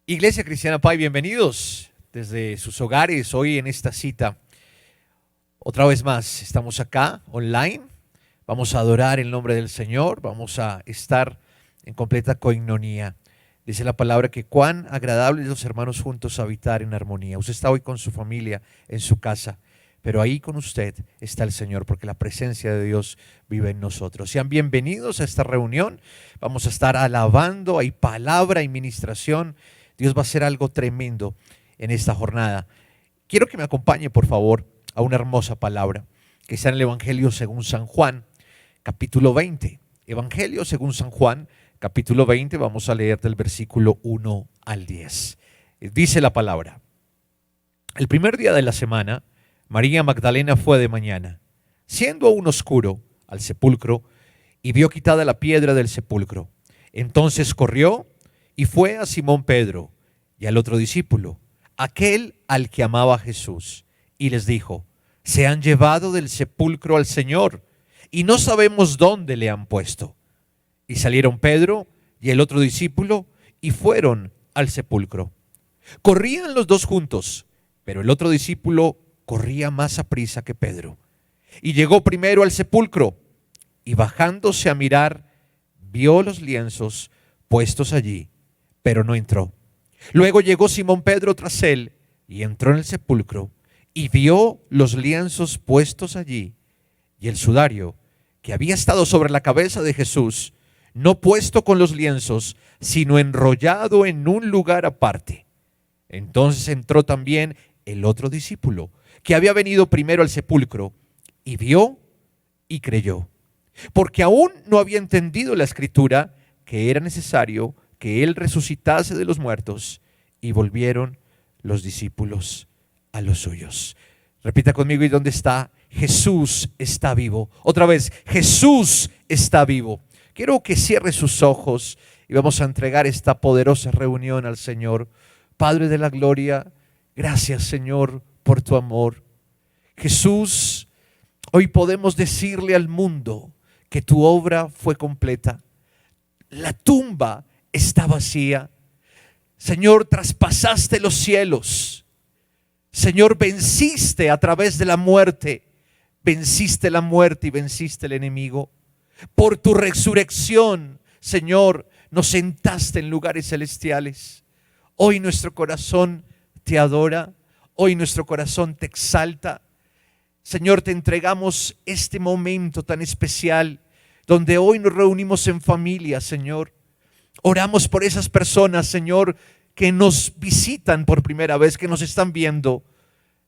Iglesia Cristiana Pai, bienvenidos desde sus hogares hoy en esta cita. Otra vez más, estamos acá online, vamos a adorar el nombre del Señor, vamos a estar en completa coinonía. Dice la palabra que cuán agradable es los hermanos juntos habitar en armonía. Usted está hoy con su familia en su casa, pero ahí con usted está el Señor, porque la presencia de Dios vive en nosotros. Sean bienvenidos a esta reunión, vamos a estar alabando, hay palabra y ministración. Dios va a hacer algo tremendo en esta jornada. Quiero que me acompañe, por favor, a una hermosa palabra que está en el Evangelio según San Juan, capítulo 20. Evangelio según San Juan, capítulo 20, vamos a leer del versículo 1 al 10. Dice la palabra: el primer día de la semana, María Magdalena fue de mañana, siendo aún oscuro, al sepulcro, y vio quitada la piedra del sepulcro. Entonces corrió y fue a Simón Pedro y al otro discípulo, aquel al que amaba Jesús, y les dijo: se han llevado del sepulcro al Señor, y no sabemos dónde le han puesto. Y salieron Pedro y el otro discípulo, y fueron al sepulcro. Corrían los dos juntos, pero el otro discípulo corría más aprisa que Pedro. Y llegó primero al sepulcro, y bajándose a mirar, vio los lienzos puestos allí, pero no entró. Luego llegó Simón Pedro tras él, y entró en el sepulcro, y vio los lienzos puestos allí, y el sudario que había estado sobre la cabeza de Jesús, no puesto con los lienzos, sino enrollado en un lugar aparte. Entonces entró también el otro discípulo, que había venido primero al sepulcro, y vio y creyó, porque aún no había entendido la escritura, que era necesario que él resucitase de los muertos. Y volvieron los discípulos a los suyos. Repita conmigo: ¿y dónde está? Jesús está vivo. Otra vez, Jesús está vivo. Quiero que cierre sus ojos y vamos a entregar esta poderosa reunión al Señor. Padre de la gloria, gracias, Señor, por tu amor. Jesús, hoy podemos decirle al mundo que tu obra fue completa. La tumba está vacía. Señor, traspasaste los cielos. Señor, venciste a través de la muerte. Venciste la muerte y venciste el enemigo. Por tu resurrección, Señor, nos sentaste en lugares celestiales. Hoy nuestro corazón te adora. Hoy nuestro corazón te exalta. Señor, te entregamos este momento tan especial, donde hoy nos reunimos en familia, Señor. Oramos por esas personas, Señor, que nos visitan por primera vez, que nos están viendo.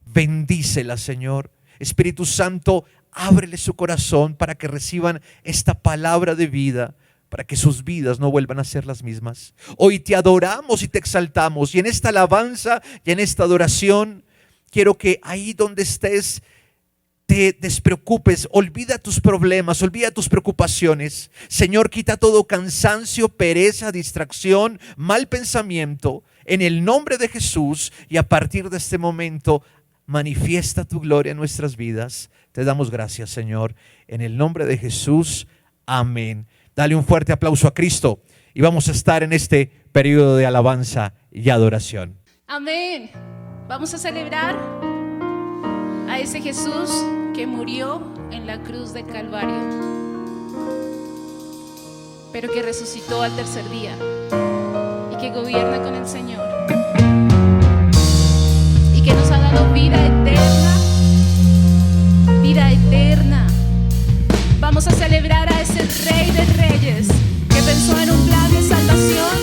Bendícelas, Señor. Espíritu Santo, ábrele su corazón para que reciban esta palabra de vida, para que sus vidas no vuelvan a ser las mismas. Hoy te adoramos y te exaltamos, y en esta alabanza y en esta adoración, quiero que ahí donde estés, te despreocupes, olvida tus problemas, olvida tus preocupaciones. Señor, quita todo cansancio, pereza, distracción, mal pensamiento, en el nombre de Jesús, y a partir de este momento manifiesta tu gloria en nuestras vidas. Te damos gracias, Señor, en el nombre de Jesús, amén. Dale un fuerte aplauso a Cristo y vamos a estar en este periodo de alabanza y adoración. Amén. Vamos a celebrar a ese Jesús que murió en la cruz de Calvario, pero que resucitó al tercer día y que gobierna con el Señor y que nos ha dado vida eterna, vida eterna. Vamos a celebrar a ese Rey de Reyes que pensó en un plan de salvación,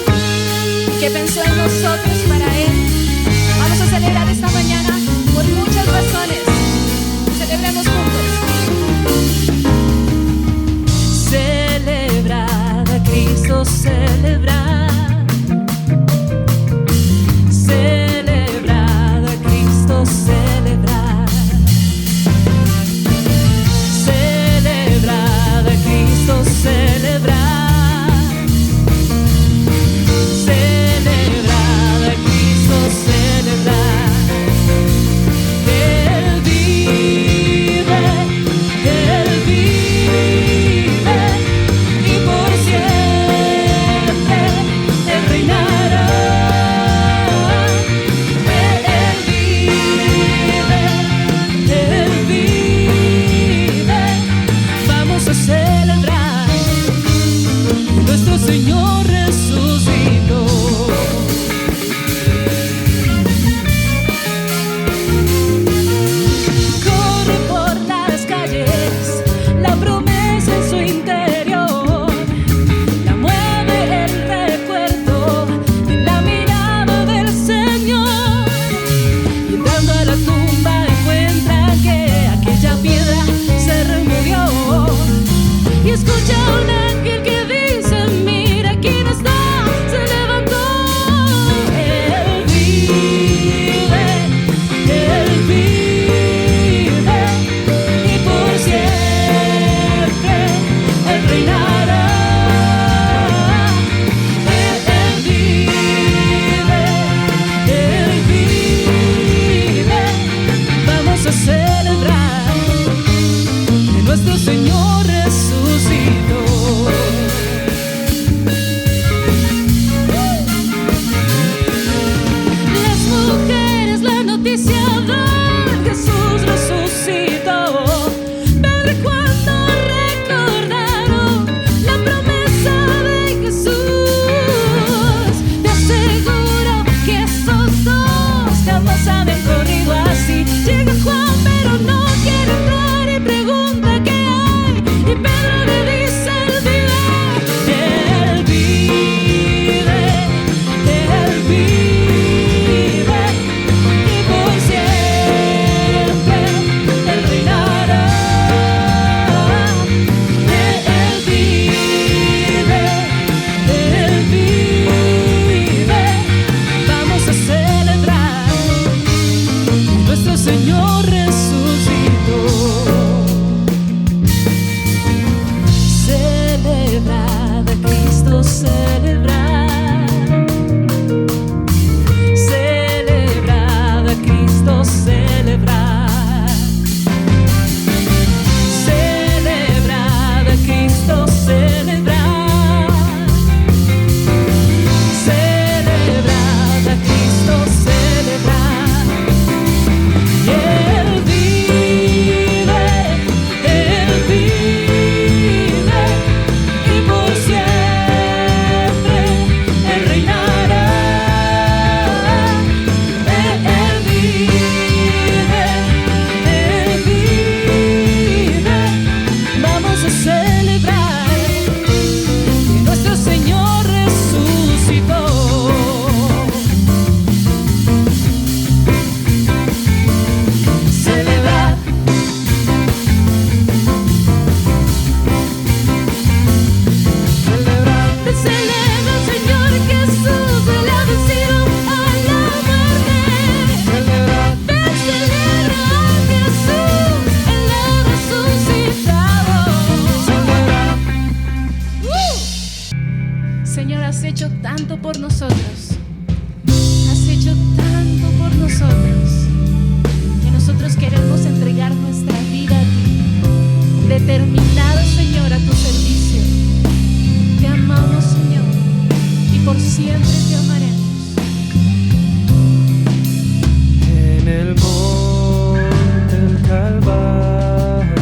que pensó en nosotros para Él. Vamos a celebrar esta mañana por muchas razones. Celebremos juntos. Celebrar a Cristo, celebrar. Celebrar a Cristo, celebrar. Celebrar a Cristo, celebrar. Celebrar a Cristo, celebrar. Él días habían corrido así. Llega Juan, pero no quiere entrar y pregunta qué hay. Y Pedro le dice, Él vive, Él vive, y por siempre Él reinará. Él vive, vamos a celebrar, nuestro Señor resucitó. Celebrad a Cristo, celebrar. Celebrad a Cristo, celebrar. Celebrad a Cristo, celebrar. Celebrad a Cristo, celebrar. Y Él vive, y por siempre Él reinará. Él vive, vamos a celebrar que nuestro Señor resucitó. Celebrar, celebra al Señor Jesús, Él ha vencido a la muerte. Celebra a Jesús, Él ha resucitado. Señor, has hecho tanto por nosotros. Has hecho tanto por nosotros. Que nosotros queremos entregar nuestra vida a ti. Determinados, Señor, a tu servicio. Te amamos, Señor. Y por siempre te amaremos. En el monte del Calvario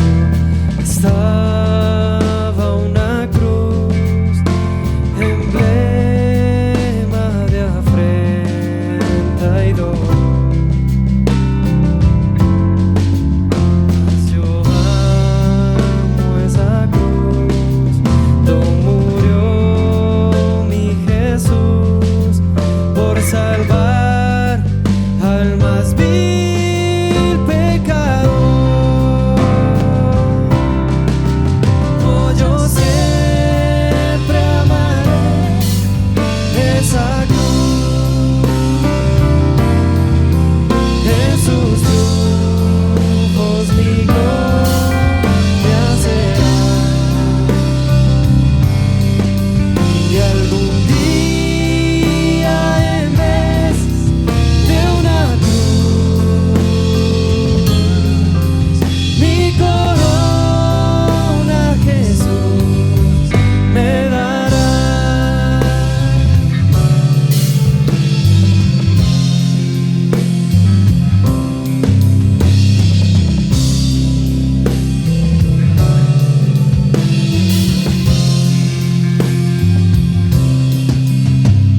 estaba una cruz, emblema de afrenta y dolor. Mas yo amo esa cruz, donde murió mi Jesús por salvar al más vil pecador. Oh, yo siempre amaré esa cruz, en sus triunfos mi gloria será. Y algún día, en vez de una cruz, mi corona Jesús me dará.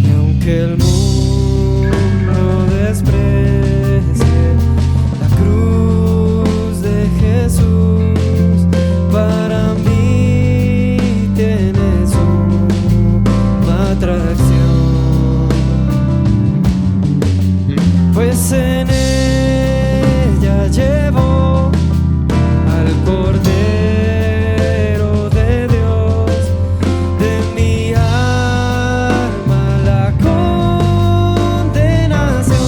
Y aunque el mundo desprecie la cruz de Jesús, para mí tiene suma atracción, pues en ella llevo al Cordero de Dios, de mi alma la condenación.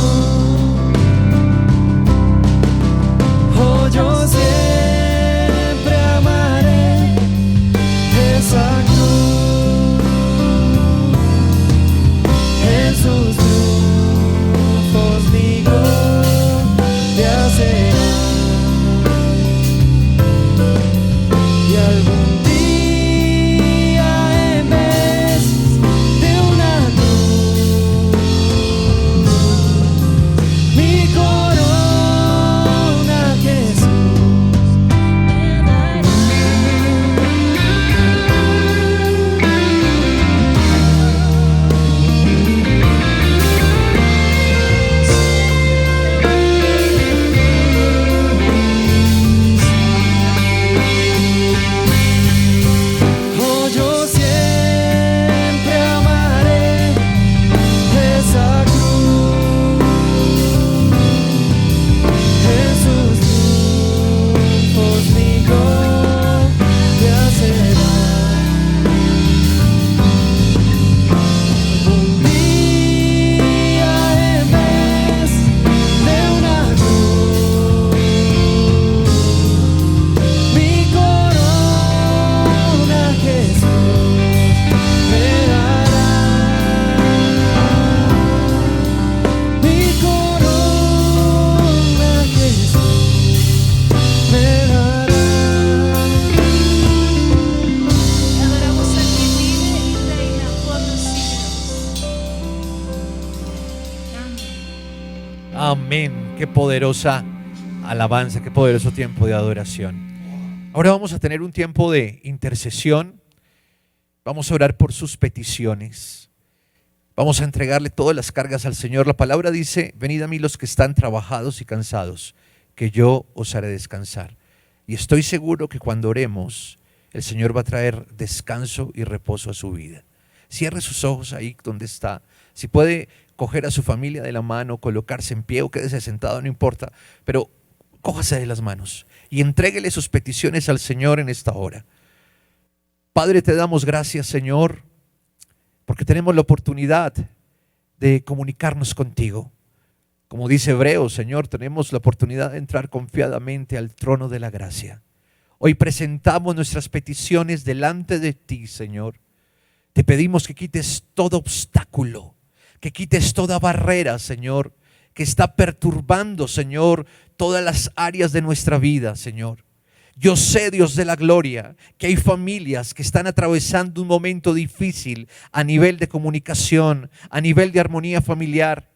Oh, yo siempre amaré esa cruz, en sus triunfos mi gloria Amén. Qué poderosa alabanza, qué poderoso tiempo de adoración. Ahora vamos a tener un tiempo de intercesión. Vamos a orar por sus peticiones. Vamos a entregarle todas las cargas al Señor. La palabra dice: venid a mí los que están trabajados y cansados, que yo os haré descansar. Y estoy seguro que cuando oremos, el Señor va a traer descanso y reposo a su vida. Cierre sus ojos ahí donde está. Si puede coger a su familia de la mano, colocarse en pie o quédese sentado, no importa, pero cójase de las manos y entréguele sus peticiones al Señor en esta hora. Padre, te damos gracias, Señor, porque tenemos la oportunidad de comunicarnos contigo. Como dice Hebreos, Señor, tenemos la oportunidad de entrar confiadamente al trono de la gracia. Hoy presentamos nuestras peticiones delante de ti, Señor. Te pedimos que quites todo obstáculo, que quites toda barrera, Señor, que está perturbando, Señor, todas las áreas de nuestra vida, Señor. Yo sé, Dios de la gloria, que hay familias que están atravesando un momento difícil a nivel de comunicación, a nivel de armonía familiar.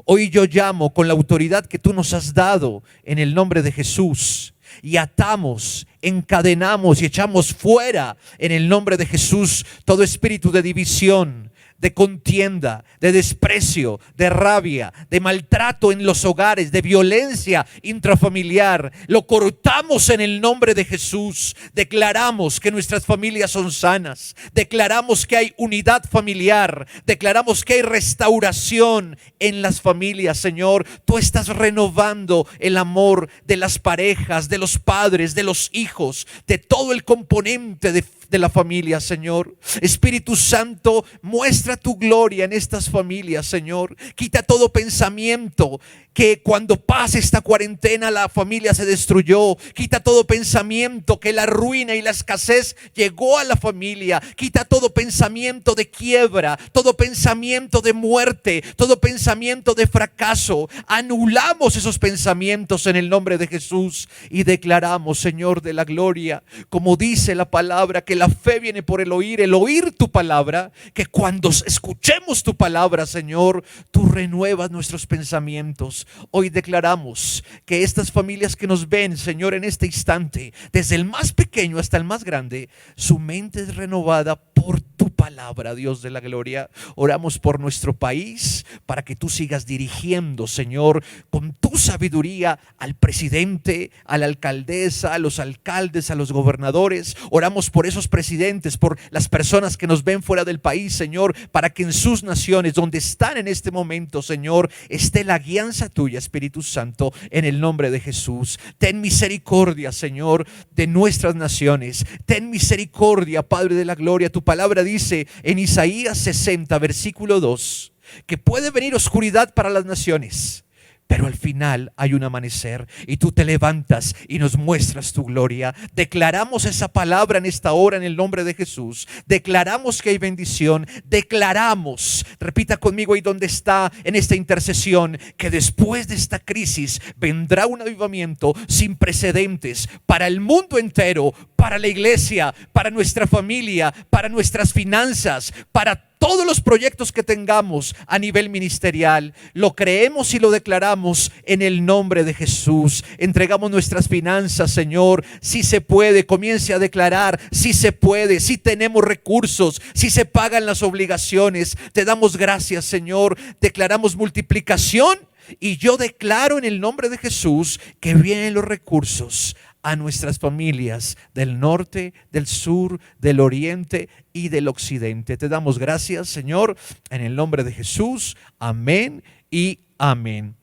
Hoy yo llamo con la autoridad que tú nos has dado en el nombre de Jesús y atamos, encadenamos y echamos fuera en el nombre de Jesús todo espíritu de división, de contienda, de desprecio, de rabia, de maltrato en los hogares, de violencia intrafamiliar. Lo cortamos en el nombre de Jesús. Declaramos que nuestras familias son sanas. Declaramos que hay unidad familiar. Declaramos que hay restauración en las familias, Señor. Tú estás renovando el amor de las parejas, de los padres, de los hijos, de todo el componente de la familia, Señor. Espíritu Santo, muestra tu gloria en estas familias, Señor. Quita todo pensamiento que cuando pase esta cuarentena la familia se destruyó. Quita todo pensamiento que la ruina y la escasez llegó a la familia. Quita todo pensamiento de quiebra, todo pensamiento de muerte, todo pensamiento de fracaso. Anulamos esos pensamientos en el nombre de Jesús y declaramos, Señor de la gloria, como dice la palabra, que la fe viene por el oír tu palabra, que cuando escuchemos tu palabra, Señor, tú renuevas nuestros pensamientos. Hoy declaramos que estas familias que nos ven, Señor, en este instante, desde el más pequeño hasta el más grande, su mente es renovada por tu palabra, Dios de la gloria. Oramos por nuestro país para que tú sigas dirigiendo, Señor, con tu sabiduría al presidente, a la alcaldesa, a los alcaldes, a los gobernadores. Oramos por esos presidentes, por las personas que nos ven fuera del país, Señor, para que en sus naciones, donde están en este momento, Señor, esté la guianza tuya, Espíritu Santo, en el nombre de Jesús. Ten misericordia, Señor, de nuestras naciones. Ten misericordia, Padre de la gloria. Tu palabra dice en Isaías 60, versículo 2, que puede venir oscuridad para las naciones, pero al final hay un amanecer y tú te levantas y nos muestras tu gloria. Declaramos esa palabra en esta hora en el nombre de Jesús. Declaramos que hay bendición. Declaramos, repita conmigo ahí donde está en esta intercesión, que después de esta crisis vendrá un avivamiento sin precedentes para el mundo entero, para la iglesia, para nuestra familia, para nuestras finanzas, para todos los proyectos que tengamos a nivel ministerial. Lo creemos y lo declaramos en el nombre de Jesús. Entregamos nuestras finanzas, Señor. Si se puede, comience a declarar. Si se puede, si tenemos recursos, si se pagan las obligaciones. Te damos gracias, Señor. Declaramos multiplicación y yo declaro en el nombre de Jesús que vienen los recursos a nuestras familias del norte, del sur, del oriente y del occidente. Te damos gracias, Señor, en el nombre de Jesús. Amén y amén.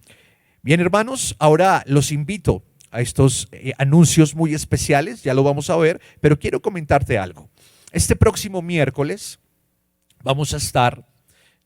Bien, hermanos, ahora los invito a estos anuncios muy especiales, ya lo vamos a ver, pero quiero comentarte algo. Este próximo miércoles vamos a estar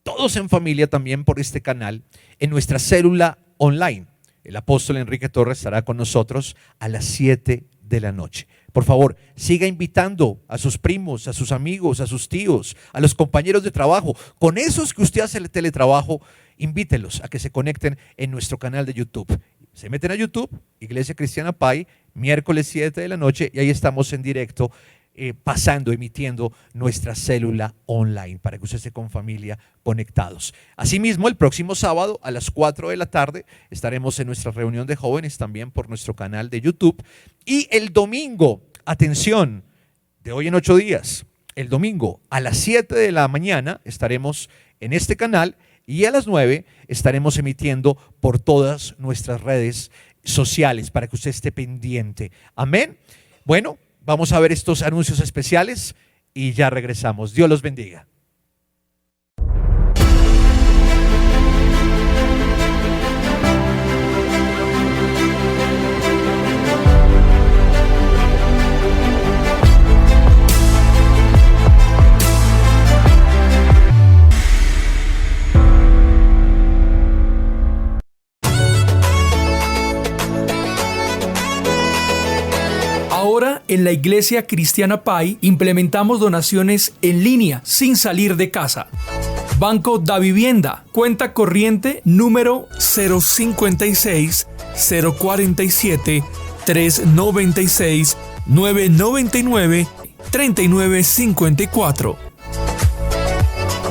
todos en familia también por este canal en nuestra célula online. El apóstol Enrique Torres estará con nosotros a las 7 de la noche. Por favor, siga invitando a sus primos, a sus amigos, a sus tíos, a los compañeros de trabajo. Con esos que usted hace el teletrabajo, invítelos a que se conecten en nuestro canal de YouTube. Se meten a YouTube, Iglesia Cristiana Pai, miércoles 7 de la noche, y ahí estamos en directo pasando, emitiendo nuestra célula online para que usted esté con familia conectados. Asimismo, el próximo sábado a las 4 de la tarde estaremos en nuestra reunión de jóvenes también por nuestro canal de YouTube. Y el domingo, atención, de hoy en 8 días, el domingo a las 7 de la mañana estaremos en este canal y a las 9 estaremos emitiendo por todas nuestras redes sociales para que usted esté pendiente. Amén. Bueno, vamos a ver estos anuncios especiales y ya regresamos. Dios los bendiga. Ahora, en la Iglesia Cristiana Pai, implementamos donaciones en línea sin salir de casa. Banco Da Vivienda, cuenta corriente número 056 047 396 999 3954.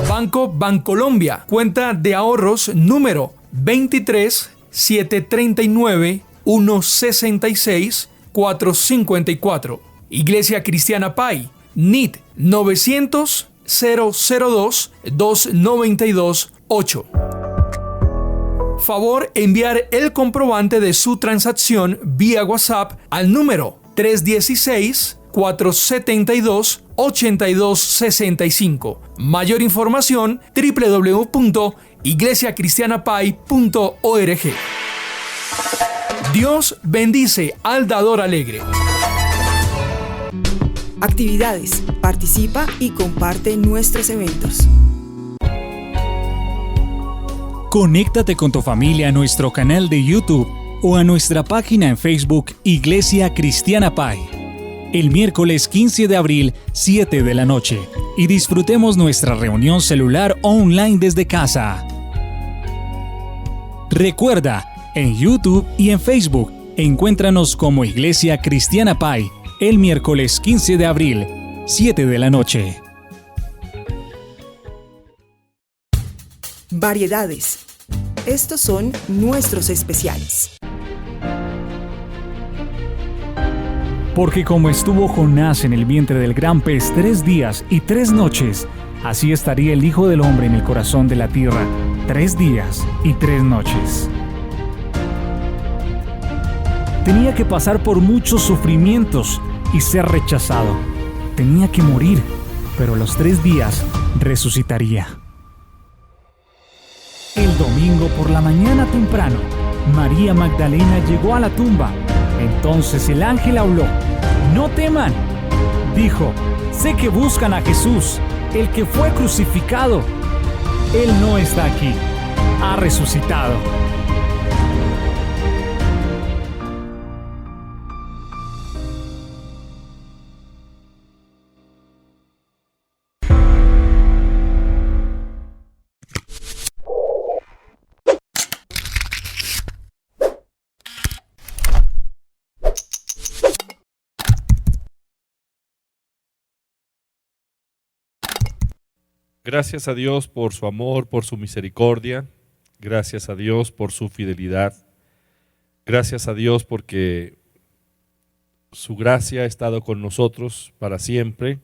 Banco Bancolombia, cuenta de ahorros número 23 739 166 454. Iglesia Cristiana Pai, NIT 900 002 292 8. Favor enviar el comprobante de su transacción vía WhatsApp al número 316 472 8265. Mayor información www.iglesiacristianapai.org. Dios bendice al dador alegre. Actividades. Participa y comparte nuestros eventos. Conéctate con tu familia a nuestro canal de YouTube o a nuestra página en Facebook Iglesia Cristiana Pai. El miércoles 15 de abril, 7 de la noche, y disfrutemos nuestra reunión celular online desde casa. Recuerda, en YouTube y en Facebook, encuéntranos como Iglesia Cristiana Pai, el miércoles 15 de abril, 7 de la noche. Variedades. Estos son nuestros especiales. Porque como estuvo Jonás en el vientre del gran pez 3 días y 3 noches, así estaría el Hijo del Hombre en el corazón de la tierra 3 días y 3 noches. Tenía que pasar por muchos sufrimientos y ser rechazado. Tenía que morir, pero a los 3 días resucitaría. El domingo por la mañana temprano, María Magdalena llegó a la tumba. Entonces el ángel habló. «No teman», dijo, «sé que buscan a Jesús, el que fue crucificado. Él no está aquí, ha resucitado». Gracias a Dios por su amor, por su misericordia. Gracias a Dios por su fidelidad. Gracias a Dios porque su gracia ha estado con nosotros para siempre.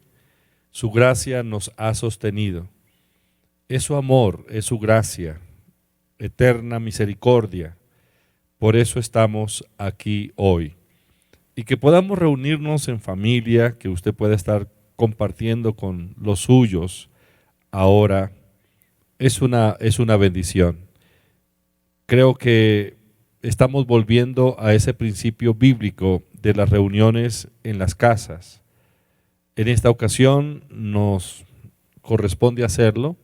Su gracia nos ha sostenido. Es su amor, es su gracia, eterna misericordia. Por eso estamos aquí hoy. Y que podamos reunirnos en familia, que usted pueda estar compartiendo con los suyos ahora, es una bendición. Creo que estamos volviendo a ese principio bíblico de las reuniones en las casas. En esta ocasión nos corresponde hacerlo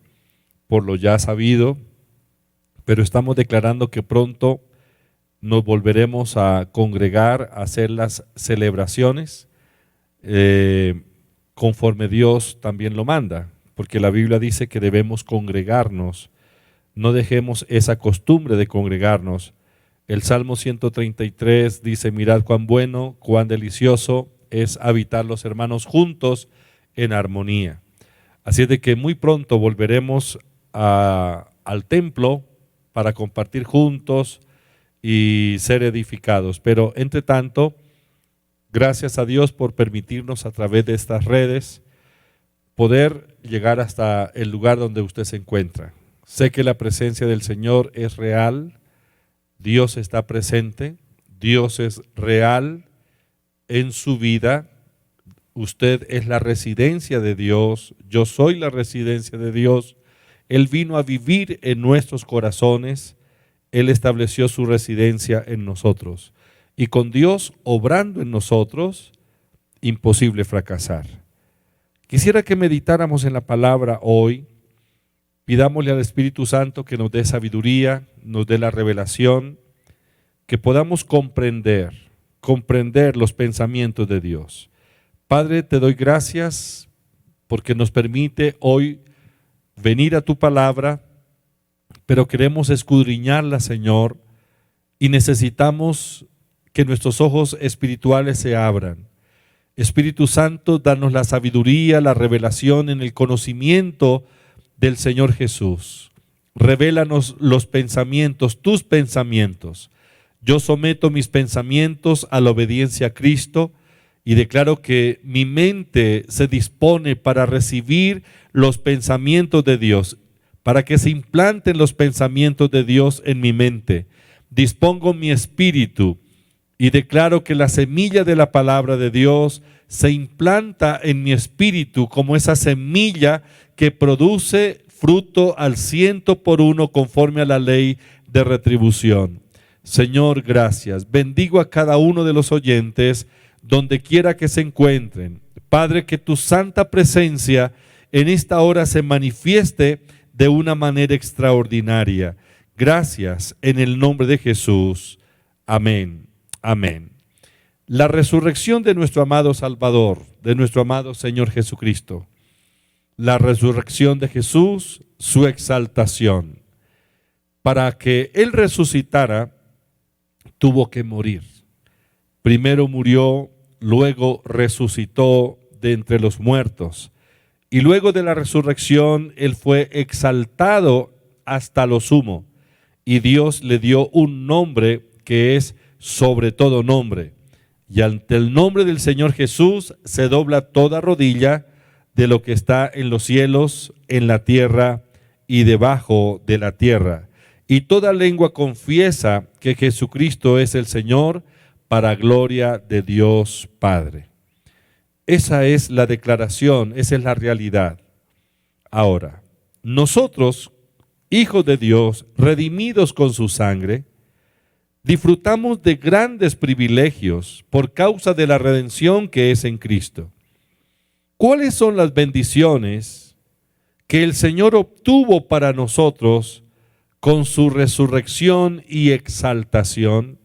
por lo ya sabido, pero estamos declarando que pronto nos volveremos a congregar, a hacer las celebraciones conforme Dios también lo manda, porque la Biblia dice que debemos congregarnos. No dejemos esa costumbre de congregarnos. El Salmo 133 dice: mirad cuán bueno, cuán delicioso es habitar los hermanos juntos en armonía. Así es de que muy pronto volveremos al templo para compartir juntos y ser edificados. Pero entre tanto, gracias a Dios por permitirnos a través de estas redes poder llegar hasta el lugar donde usted se encuentra. Sé que la presencia del Señor es real, Dios está presente, Dios es real en su vida. Usted es la residencia de Dios, yo soy la residencia de Dios. Él vino a vivir en nuestros corazones, Él estableció su residencia en nosotros. Y con Dios obrando en nosotros, imposible fracasar. Quisiera que meditáramos en la palabra hoy. Pidámosle al Espíritu Santo que nos dé sabiduría, nos dé la revelación, que podamos comprender los pensamientos de Dios. Padre, te doy gracias porque nos permite hoy venir a tu palabra, pero queremos escudriñarla, Señor, y necesitamos que nuestros ojos espirituales se abran. Espíritu Santo, danos la sabiduría, la revelación en el conocimiento del Señor Jesús. Revélanos los pensamientos, tus pensamientos. Yo someto mis pensamientos a la obediencia a Cristo y declaro que mi mente se dispone para recibir los pensamientos de Dios, para que se implanten los pensamientos de Dios en mi mente. Dispongo mi espíritu y declaro que la semilla de la palabra de Dios se implanta en mi espíritu como esa semilla que produce fruto al 100% conforme a la ley de retribución. Señor, gracias. Bendigo a cada uno de los oyentes donde quiera que se encuentren. Padre, que tu santa presencia en esta hora se manifieste de una manera extraordinaria. Gracias en el nombre de Jesús. Amén. Amén. La resurrección de nuestro amado Salvador, de nuestro amado Señor Jesucristo. La resurrección de Jesús, su exaltación. Para que Él resucitara, tuvo que morir. Primero murió, luego resucitó de entre los muertos. Y luego de la resurrección, Él fue exaltado hasta lo sumo. Y Dios le dio un nombre que es sobre todo nombre. Y ante el nombre del Señor Jesús se dobla toda rodilla de lo que está en los cielos, en la tierra y debajo de la tierra. Y toda lengua confiesa que Jesucristo es el Señor, para gloria de Dios Padre. Esa es la declaración, esa es la realidad. Ahora, nosotros, hijos de Dios, redimidos con su sangre, disfrutamos de grandes privilegios por causa de la redención que es en Cristo. ¿Cuáles son las bendiciones que el Señor obtuvo para nosotros con su resurrección y exaltación?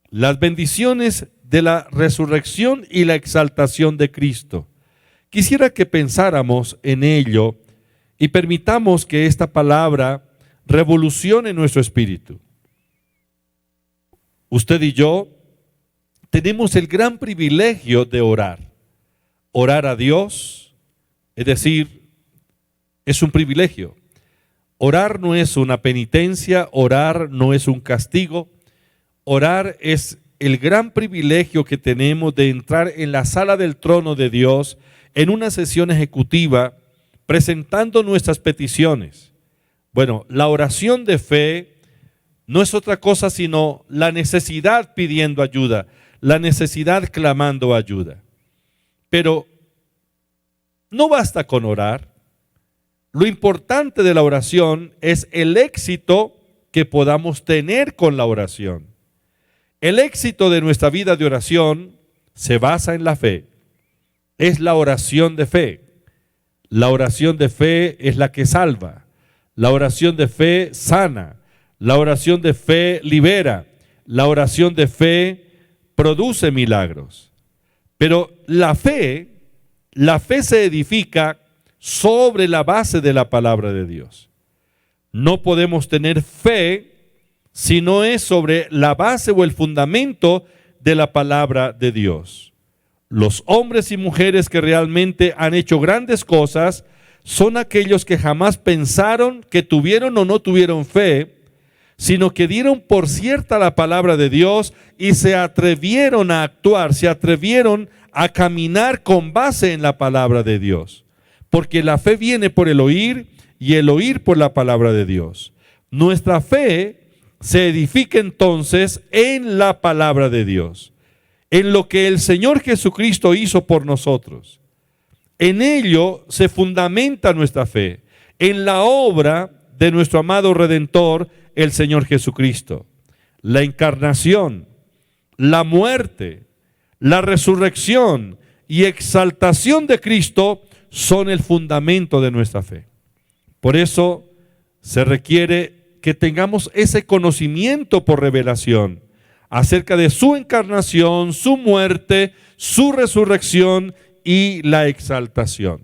Las bendiciones de la resurrección y la exaltación de Cristo. Quisiera que pensáramos en ello y permitamos que esta palabra revolucione nuestro espíritu. Usted y yo tenemos el gran privilegio de orar. Orar a Dios, es decir, es un privilegio. Orar no es una penitencia, orar no es un castigo. Orar es el gran privilegio que tenemos de entrar en la sala del trono de Dios en una sesión ejecutiva presentando nuestras peticiones. Bueno, la oración de fe no es otra cosa sino la necesidad pidiendo ayuda, la necesidad clamando ayuda. Pero no basta con orar. Lo importante de la oración es el éxito que podamos tener con la oración. El éxito de nuestra vida de oración se basa en la fe. Es la oración de fe. La oración de fe es la que salva. La oración de fe sana. La oración de fe libera. La oración de fe produce milagros. Pero la fe se edifica sobre la base de la palabra de Dios. No podemos tener fe si no es sobre la base o el fundamento de la palabra de Dios. Los hombres y mujeres que realmente han hecho grandes cosas son aquellos que jamás pensaron que tuvieron o no tuvieron fe, sino que dieron por cierta la palabra de Dios y se atrevieron a actuar, se atrevieron a caminar con base en la palabra de Dios. Porque la fe viene por el oír y el oír por la palabra de Dios. Nuestra fe se edifica entonces en la palabra de Dios, en lo que el Señor Jesucristo hizo por nosotros. En ello se fundamenta nuestra fe, en la obra de nuestro amado Redentor, el Señor Jesucristo. La encarnación, la muerte, la resurrección y exaltación de Cristo son el fundamento de nuestra fe. Por eso se requiere que tengamos ese conocimiento por revelación acerca de su encarnación, su muerte, su resurrección y la exaltación.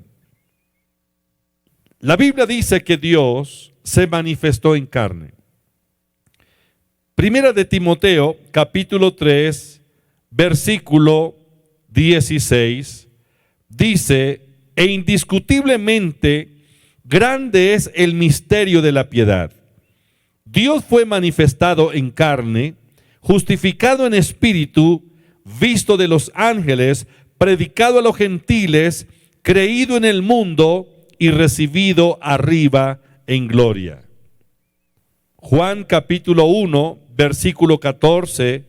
La Biblia dice que Dios se manifestó en carne. Primera de Timoteo, capítulo 3, versículo 16, dice: e indiscutiblemente grande es el misterio de la piedad. Dios fue manifestado en carne, justificado en espíritu, visto de los ángeles, predicado a los gentiles, creído en el mundo y recibido arriba en gloria. Juan capítulo 1, versículo 14,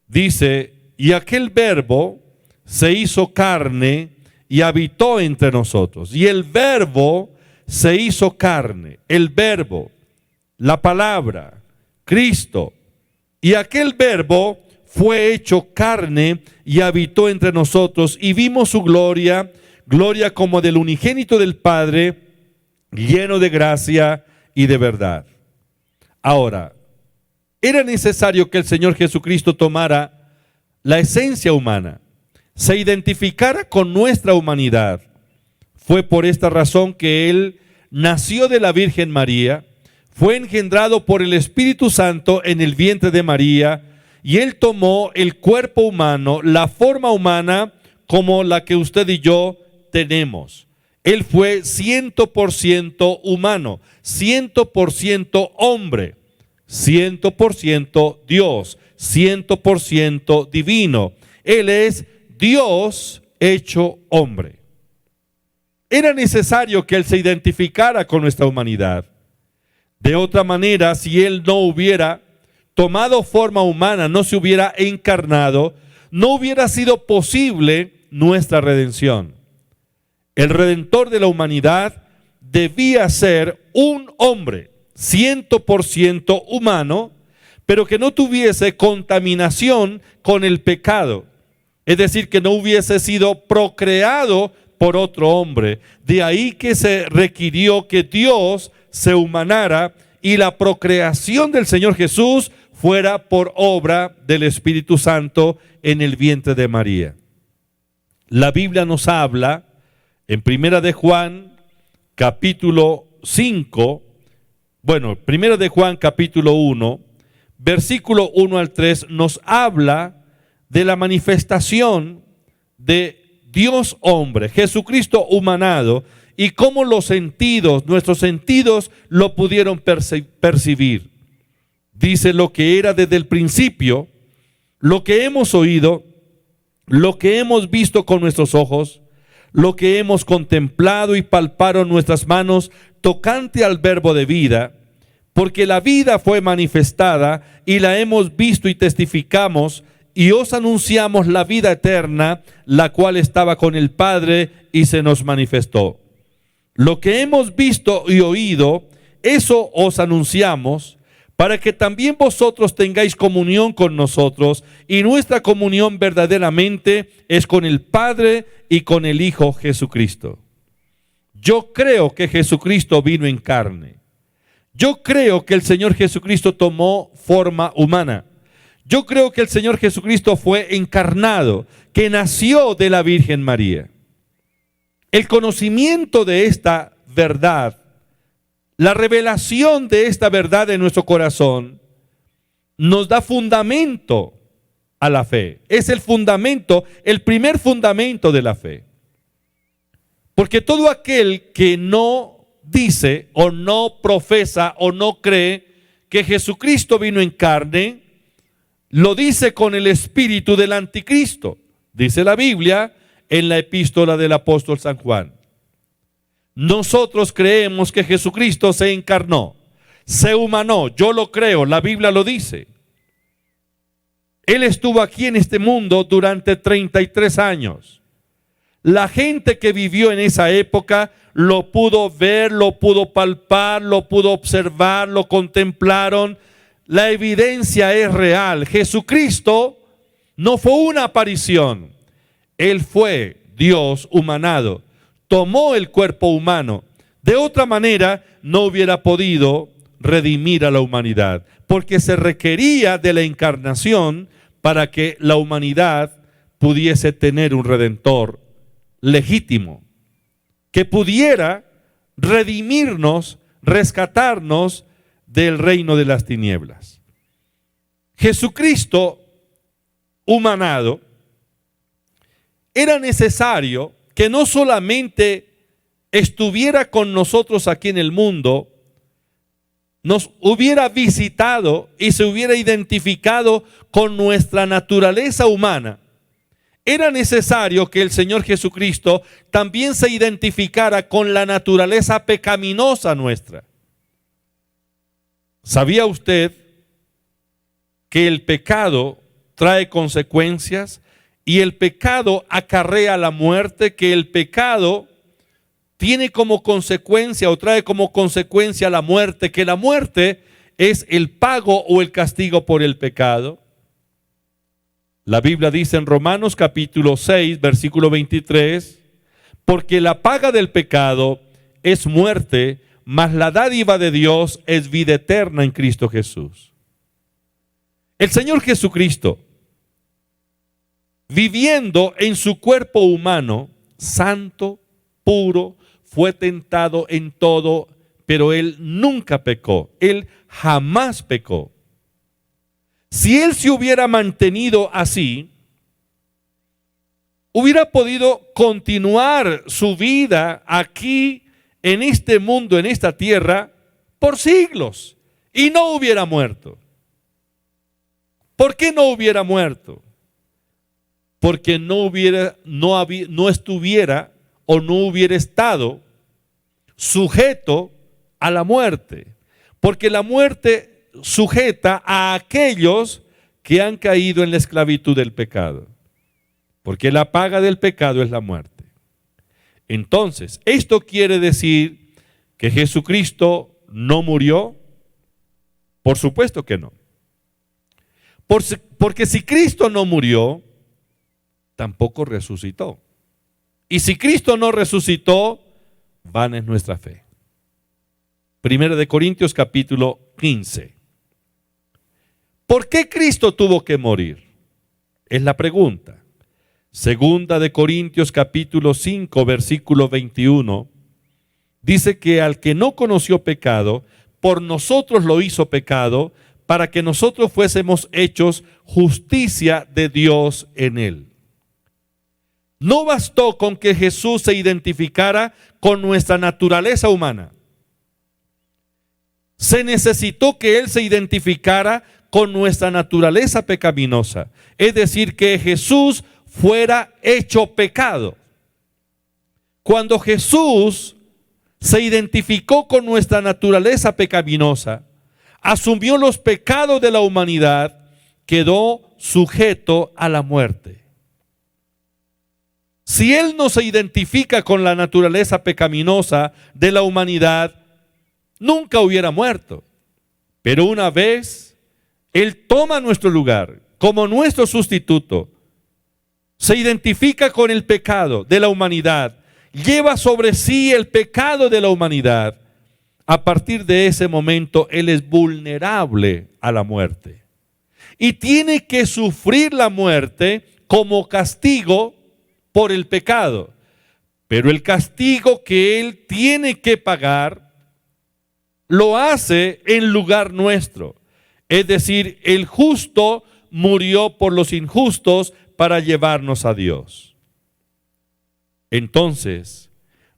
dice: y aquel verbo se hizo carne y habitó entre nosotros. Y el verbo se hizo carne, el verbo, la palabra, Cristo. Y aquel verbo fue hecho carne y habitó entre nosotros, y vimos su gloria, gloria como del unigénito del Padre, lleno de gracia y de verdad. Ahora, era necesario que el Señor Jesucristo tomara la esencia humana, se identificara con nuestra humanidad. Fue por esta razón que Él nació de la Virgen María, fue engendrado por el Espíritu Santo en el vientre de María, y Él tomó el cuerpo humano, la forma humana como la que usted y yo tenemos. Él fue 100% humano, 100% hombre, 100% Dios, 100% divino. Él es Dios hecho hombre. Era necesario que Él se identificara con nuestra humanidad. De otra manera, si Él no hubiera tomado forma humana, no se hubiera encarnado, no hubiera sido posible nuestra redención. El Redentor de la humanidad debía ser un hombre 100% humano, pero que no tuviese contaminación con el pecado. Es decir, que no hubiese sido procreado por otro hombre. De ahí que se requirió que Dios se humanara y la procreación del Señor Jesús fuera por obra del Espíritu Santo en el vientre de María. La Biblia nos habla en Primera de Juan capítulo 5, Primera de Juan capítulo 1, versículo 1 al 3, nos habla de la manifestación de Dios hombre, Jesucristo humanado, y cómo los sentidos, nuestros sentidos lo pudieron percibir. Dice: lo que era desde el principio, lo que hemos oído, lo que hemos visto con nuestros ojos, lo que hemos contemplado y palparon nuestras manos tocante al verbo de vida, porque la vida fue manifestada y la hemos visto y testificamos, y os anunciamos la vida eterna, la cual estaba con el Padre y se nos manifestó. Lo que hemos visto y oído, eso os anunciamos, para que también vosotros tengáis comunión con nosotros, y nuestra comunión verdaderamente es con el Padre y con el Hijo Jesucristo. Yo creo que Jesucristo vino en carne. Yo creo que el Señor Jesucristo tomó forma humana. Yo creo que el Señor Jesucristo fue encarnado, que nació de la Virgen María. El conocimiento de esta verdad, la revelación de esta verdad en nuestro corazón, nos da fundamento a la fe. Es el fundamento, el primer fundamento de la fe. Porque todo aquel que no dice o no profesa o no cree que Jesucristo vino en carne, lo dice con el espíritu del anticristo. Dice la Biblia en la epístola del apóstol San Juan. Nosotros creemos que Jesucristo se encarnó, se humanó. Yo lo creo, la Biblia lo dice. Él estuvo aquí en este mundo durante 33 años. La gente que vivió en esa época lo pudo ver, lo pudo palpar, lo pudo observar, lo contemplaron. La evidencia es real. Jesucristo no fue una aparición. Él fue Dios humanado. Tomó el cuerpo humano. De otra manera, no hubiera podido redimir a la humanidad, porque se requería de la encarnación para que la humanidad pudiese tener un redentor legítimo, que pudiera redimirnos, rescatarnos del reino de las tinieblas. Jesucristo humanado, era necesario que no solamente estuviera con nosotros aquí en el mundo, nos hubiera visitado y se hubiera identificado con nuestra naturaleza humana. Era necesario que el Señor Jesucristo también se identificara con la naturaleza pecaminosa nuestra. ¿Sabía usted que el pecado trae consecuencias y el pecado acarrea la muerte? Que el pecado tiene como consecuencia o trae como consecuencia la muerte, que la muerte es el pago o el castigo por el pecado. La Biblia dice en Romanos capítulo 6, versículo 23, porque la paga del pecado es muerte, mas la dádiva de Dios es vida eterna en Cristo Jesús. El Señor Jesucristo, viviendo en su cuerpo humano, santo, puro, fue tentado en todo, pero Él nunca pecó. Él jamás pecó. Si Él se hubiera mantenido así, hubiera podido continuar su vida aquí, en este mundo, en esta tierra, por siglos, y no hubiera muerto. ¿Por qué no hubiera muerto? Porque no estuviera o no hubiera estado sujeto a la muerte. Porque la muerte sujeta a aquellos que han caído en la esclavitud del pecado. Porque la paga del pecado es la muerte. Entonces, ¿esto quiere decir que Jesucristo no murió? Por supuesto que no. Porque si Cristo no murió, tampoco resucitó. Y si Cristo no resucitó, vana es nuestra fe. Primera de Corintios capítulo 15. ¿Por qué Cristo tuvo que morir? Es la pregunta. Segunda de Corintios capítulo 5 versículo 21 dice que al que no conoció pecado, por nosotros lo hizo pecado, para que nosotros fuésemos hechos justicia de Dios en él. No bastó con que Jesús se identificara con nuestra naturaleza humana. Se necesitó que Él se identificara con nuestra naturaleza pecaminosa. Es decir, que Jesús fuera hecho pecado. Cuando Jesús se identificó con nuestra naturaleza pecaminosa, asumió los pecados de la humanidad, quedó sujeto a la muerte. Si Él no se identifica con la naturaleza pecaminosa de la humanidad, nunca hubiera muerto. Pero una vez Él toma nuestro lugar como nuestro sustituto, se identifica con el pecado de la humanidad, lleva sobre sí el pecado de la humanidad. A partir de ese momento, Él es vulnerable a la muerte. Y tiene que sufrir la muerte como castigo por el pecado. Pero el castigo que Él tiene que pagar, lo hace en lugar nuestro. Es decir, el justo murió por los injustos para llevarnos a Dios. Entonces,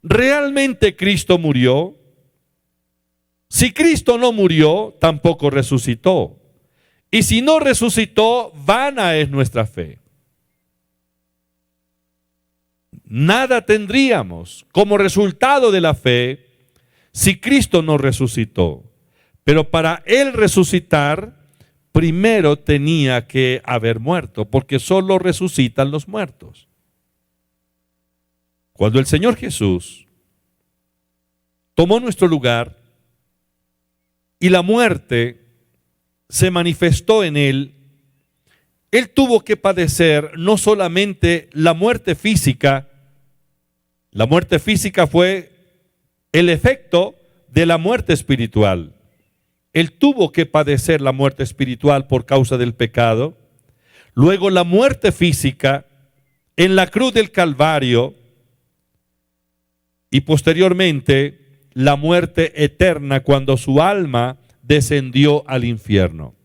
¿realmente Cristo murió? Si Cristo no murió, tampoco resucitó. Y si no resucitó, vana es nuestra fe. Nada tendríamos como resultado de la fe si Cristo no resucitó. Pero para Él resucitar, primero tenía que haber muerto, porque solo resucitan los muertos. Cuando el Señor Jesús tomó nuestro lugar y la muerte se manifestó en Él, Él tuvo que padecer no solamente la muerte física fue el efecto de la muerte espiritual. Él tuvo que padecer la muerte espiritual por causa del pecado, luego la muerte física en la cruz del Calvario y posteriormente la muerte eterna cuando su alma descendió al infierno.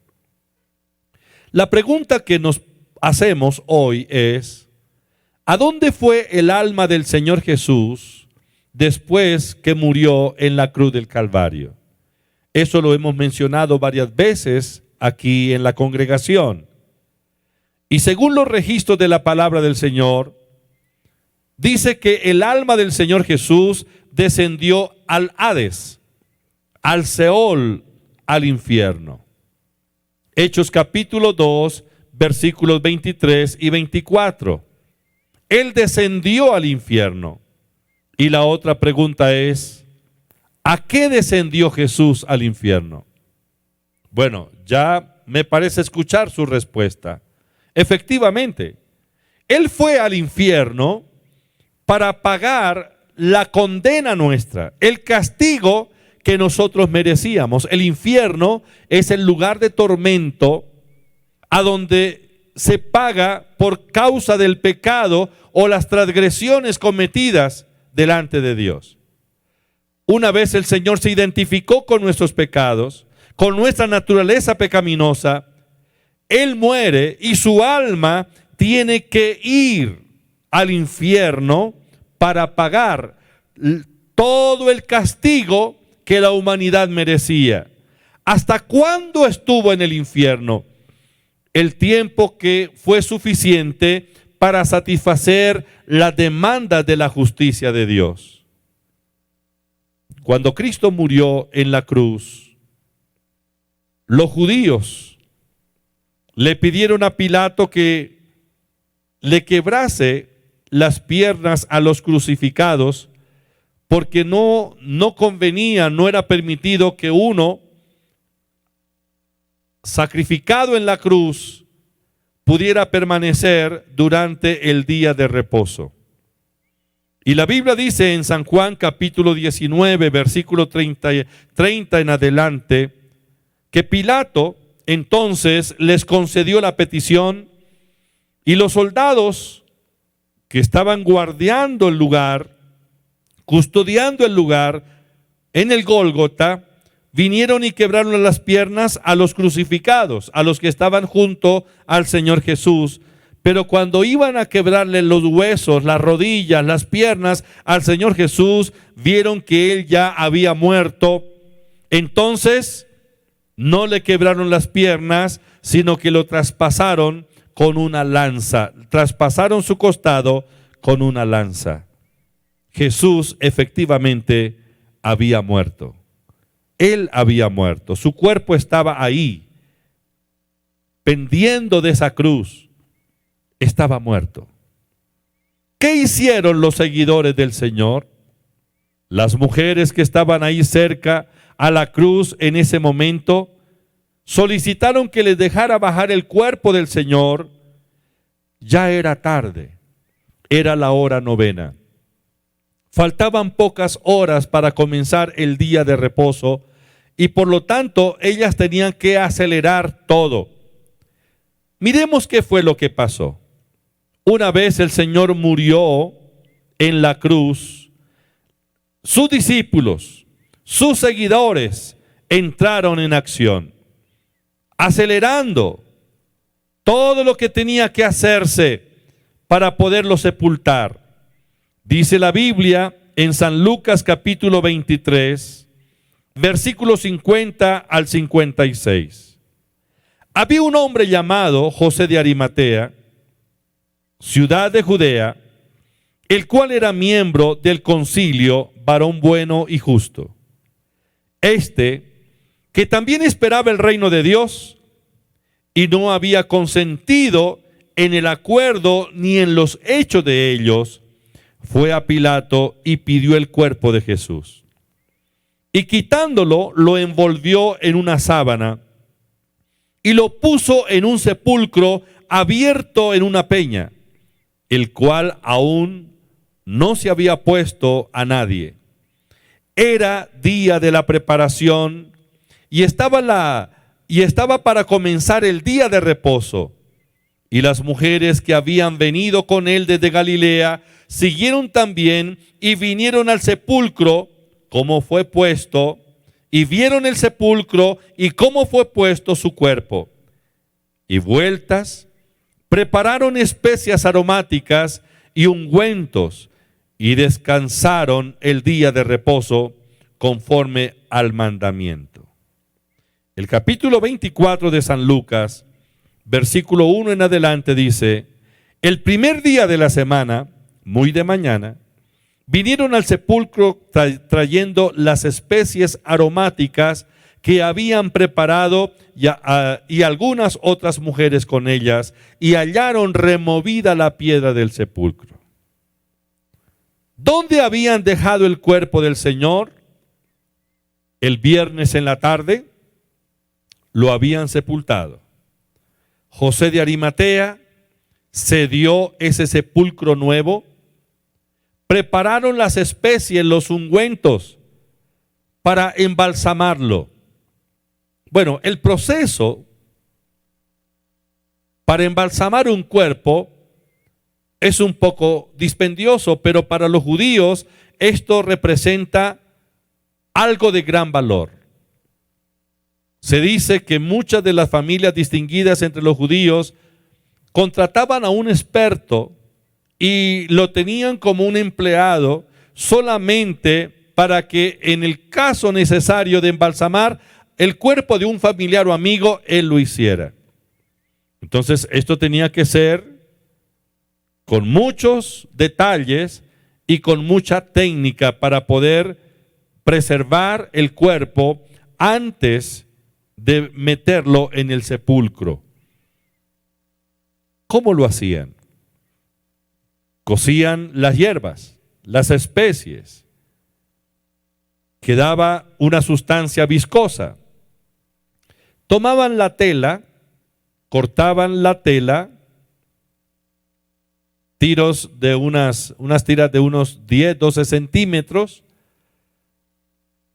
La pregunta que nos hacemos hoy es: ¿a dónde fue el alma del Señor Jesús después que murió en la cruz del Calvario? Eso lo hemos mencionado varias veces aquí en la congregación. Y según los registros de la palabra del Señor, dice que el alma del Señor Jesús descendió al Hades, al Seol, al infierno. Hechos capítulo 2, versículos 23 y 24. Él descendió al infierno. Y la otra pregunta es: ¿a qué descendió Jesús al infierno? Bueno, ya me parece escuchar su respuesta. Efectivamente, Él fue al infierno para pagar la condena nuestra, el castigo que nosotros merecíamos. El infierno es el lugar de tormento a donde se paga por causa del pecado o las transgresiones cometidas delante de Dios. Una vez el Señor se identificó con nuestros pecados, con nuestra naturaleza pecaminosa, Él muere y su alma tiene que ir al infierno para pagar todo el castigo que la humanidad merecía. ¿Hasta cuándo estuvo en el infierno? El tiempo que fue suficiente para satisfacer las demandas de la justicia de Dios. Cuando Cristo murió en la cruz, los judíos le pidieron a Pilato que le quebrase las piernas a los crucificados, porque no convenía, no era permitido que uno sacrificado en la cruz pudiera permanecer durante el día de reposo. Y la Biblia dice en San Juan capítulo 19, versículo 30 en adelante, que Pilato entonces les concedió la petición y los soldados que estaban guardando el lugar, custodiando el lugar en el Gólgota, vinieron y quebraron las piernas a los crucificados, a los que estaban junto al Señor Jesús. Pero cuando iban a quebrarle los huesos, las rodillas, las piernas al Señor Jesús, vieron que Él ya había muerto. Entonces no le quebraron las piernas, sino que lo traspasaron con una lanza. Traspasaron su costado con una lanza. Jesús efectivamente había muerto. Él había muerto. Su cuerpo estaba ahí, pendiendo de esa cruz. Estaba muerto. ¿Qué hicieron los seguidores del Señor? Las mujeres que estaban ahí cerca a la cruz en ese momento solicitaron que les dejara bajar el cuerpo del Señor. Ya era tarde, era la hora novena. Faltaban pocas horas para comenzar el día de reposo y por lo tanto ellas tenían que acelerar todo. Miremos qué fue lo que pasó. Una vez el Señor murió en la cruz, sus discípulos, sus seguidores entraron en acción, acelerando todo lo que tenía que hacerse para poderlo sepultar. Dice la Biblia en San Lucas capítulo 23, versículos 50 al 56. Había un hombre llamado José de Arimatea, ciudad de Judea, el cual era miembro del concilio, varón bueno y justo. Que también esperaba el reino de Dios, y no había consentido en el acuerdo ni en los hechos de ellos, fue a Pilato y pidió el cuerpo de Jesús. Y quitándolo, lo envolvió en una sábana y lo puso en un sepulcro abierto en una peña, el cual aún no se había puesto a nadie. Era día de la preparación y estaba para comenzar el día de reposo. Y las mujeres que habían venido con él desde Galilea siguieron también y vinieron al sepulcro como fue puesto, y vieron el sepulcro y cómo fue puesto su cuerpo. Y vueltas, prepararon especias aromáticas y ungüentos, y descansaron el día de reposo conforme al mandamiento. El capítulo 24 de San Lucas, versículo 1 en adelante dice: el primer día de la semana, muy de mañana, vinieron al sepulcro trayendo las especies aromáticas que habían preparado y algunas otras mujeres con ellas, y hallaron removida la piedra del sepulcro. ¿Dónde habían dejado el cuerpo del Señor? El viernes en la tarde lo habían sepultado. José de Arimatea cedió ese sepulcro nuevo, prepararon las especies, los ungüentos, para embalsamarlo. Bueno, el proceso para embalsamar un cuerpo es un poco dispendioso, pero para los judíos esto representa algo de gran valor. Se dice que muchas de las familias distinguidas entre los judíos contrataban a un experto y lo tenían como un empleado solamente para que en el caso necesario de embalsamar el cuerpo de un familiar o amigo, él lo hiciera. Entonces esto tenía que ser con muchos detalles y con mucha técnica para poder preservar el cuerpo antes de meterlo en el sepulcro. ¿Cómo lo hacían? Cocían las hierbas, las especies, quedaba una sustancia viscosa. Tomaban la tela, cortaban la tela, tiras de unos 10, 12 centímetros,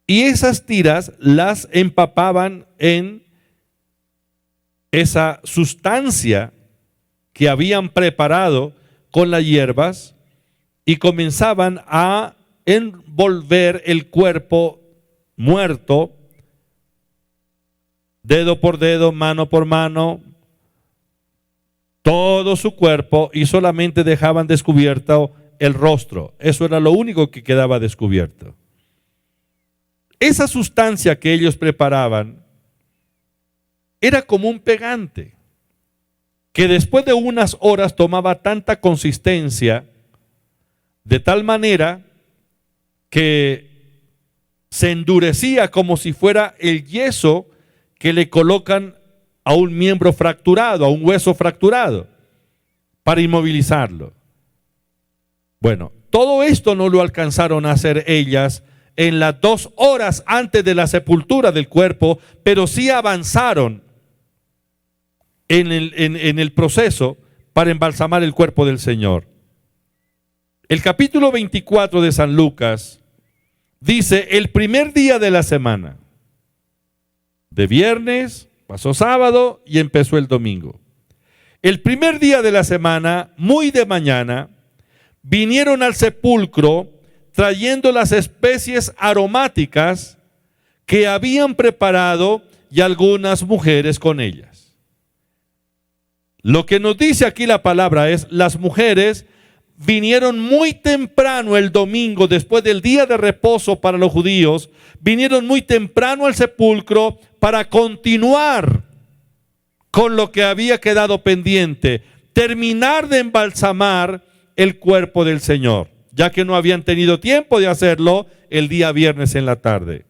y esas tiras las empapaban en esa sustancia que habían preparado con las hierbas y comenzaban a envolver el cuerpo muerto, dedo por dedo, mano por mano, todo su cuerpo, y solamente dejaban descubierto el rostro. Eso era lo único que quedaba descubierto. Esa sustancia que ellos preparaban era como un pegante, que después de unas horas tomaba tanta consistencia, de tal manera que se endurecía como si fuera el yeso que le colocan a un miembro fracturado, a un hueso fracturado, para inmovilizarlo. Bueno, todo esto no lo alcanzaron a hacer ellas en las 2 horas antes de la sepultura del cuerpo, pero sí avanzaron en el proceso para embalsamar el cuerpo del Señor. El capítulo 24 de San Lucas dice: el primer día de la semana, de viernes, pasó sábado y empezó el domingo. El primer día de la semana, muy de mañana, vinieron al sepulcro trayendo las especies aromáticas que habían preparado y algunas mujeres con ellas. Lo que nos dice aquí la palabra es: las mujeres vinieron muy temprano el domingo, después del día de reposo para los judíos, vinieron muy temprano al sepulcro para continuar con lo que había quedado pendiente, terminar de embalsamar el cuerpo del Señor, ya que no habían tenido tiempo de hacerlo el día viernes en la tarde.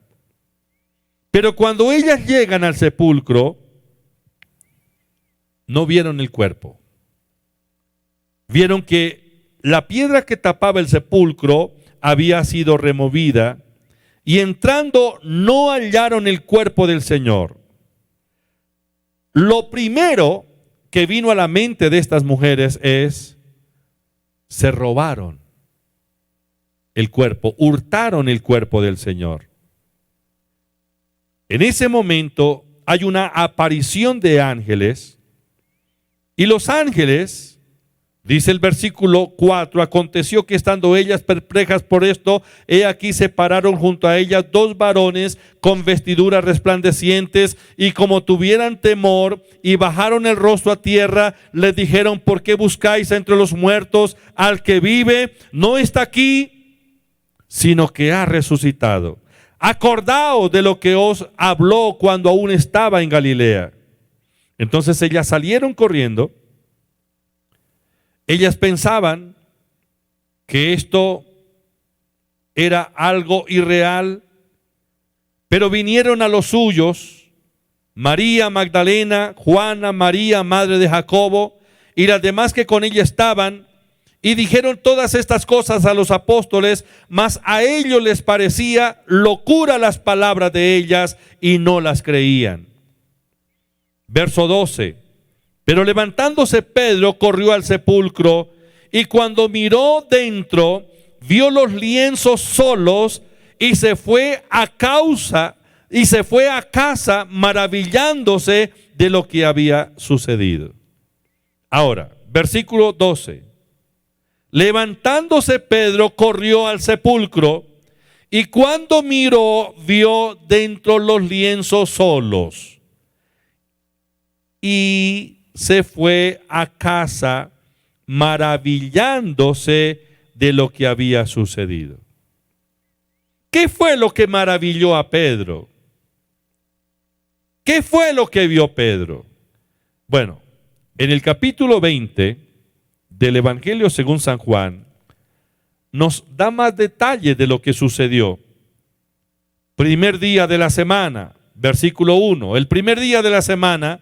Pero cuando ellas llegan al sepulcro, no vieron el cuerpo. Vieron que la piedra que tapaba el sepulcro había sido removida, y entrando no hallaron el cuerpo del Señor. Lo primero que vino a la mente de estas mujeres es: se robaron el cuerpo, hurtaron el cuerpo del Señor. En ese momento hay una aparición de ángeles, y los ángeles, dice el versículo 4, aconteció que estando ellas perplejas por esto, he aquí se pararon junto a ellas dos varones con vestiduras resplandecientes, y como tuvieran temor y bajaron el rostro a tierra, les dijeron: ¿por qué buscáis entre los muertos al que vive? No está aquí, sino que ha resucitado. Acordaos de lo que os habló cuando aún estaba en Galilea. Entonces ellas salieron corriendo. Ellas pensaban que esto era algo irreal, pero vinieron a los suyos, María Magdalena, Juana, María, madre de Jacobo, y las demás que con ella estaban, y dijeron todas estas cosas a los apóstoles, mas a ellos les parecía locura las palabras de ellas, y no las creían. Verso 12. Pero levantándose Pedro corrió al sepulcro, y cuando miró dentro, vio los lienzos solos, y se fue a casa maravillándose de lo que había sucedido. Ahora, versículo 12. Levantándose Pedro corrió al sepulcro, y cuando miró, vio dentro los lienzos solos, y se fue a casa maravillándose de lo que había sucedido. ¿Qué fue lo que maravilló a Pedro? ¿Qué fue lo que vio Pedro? Bueno, en el capítulo 20 del Evangelio según San Juan, nos da más detalles de lo que sucedió. Primer día de la semana, versículo 1. El primer día de la semana,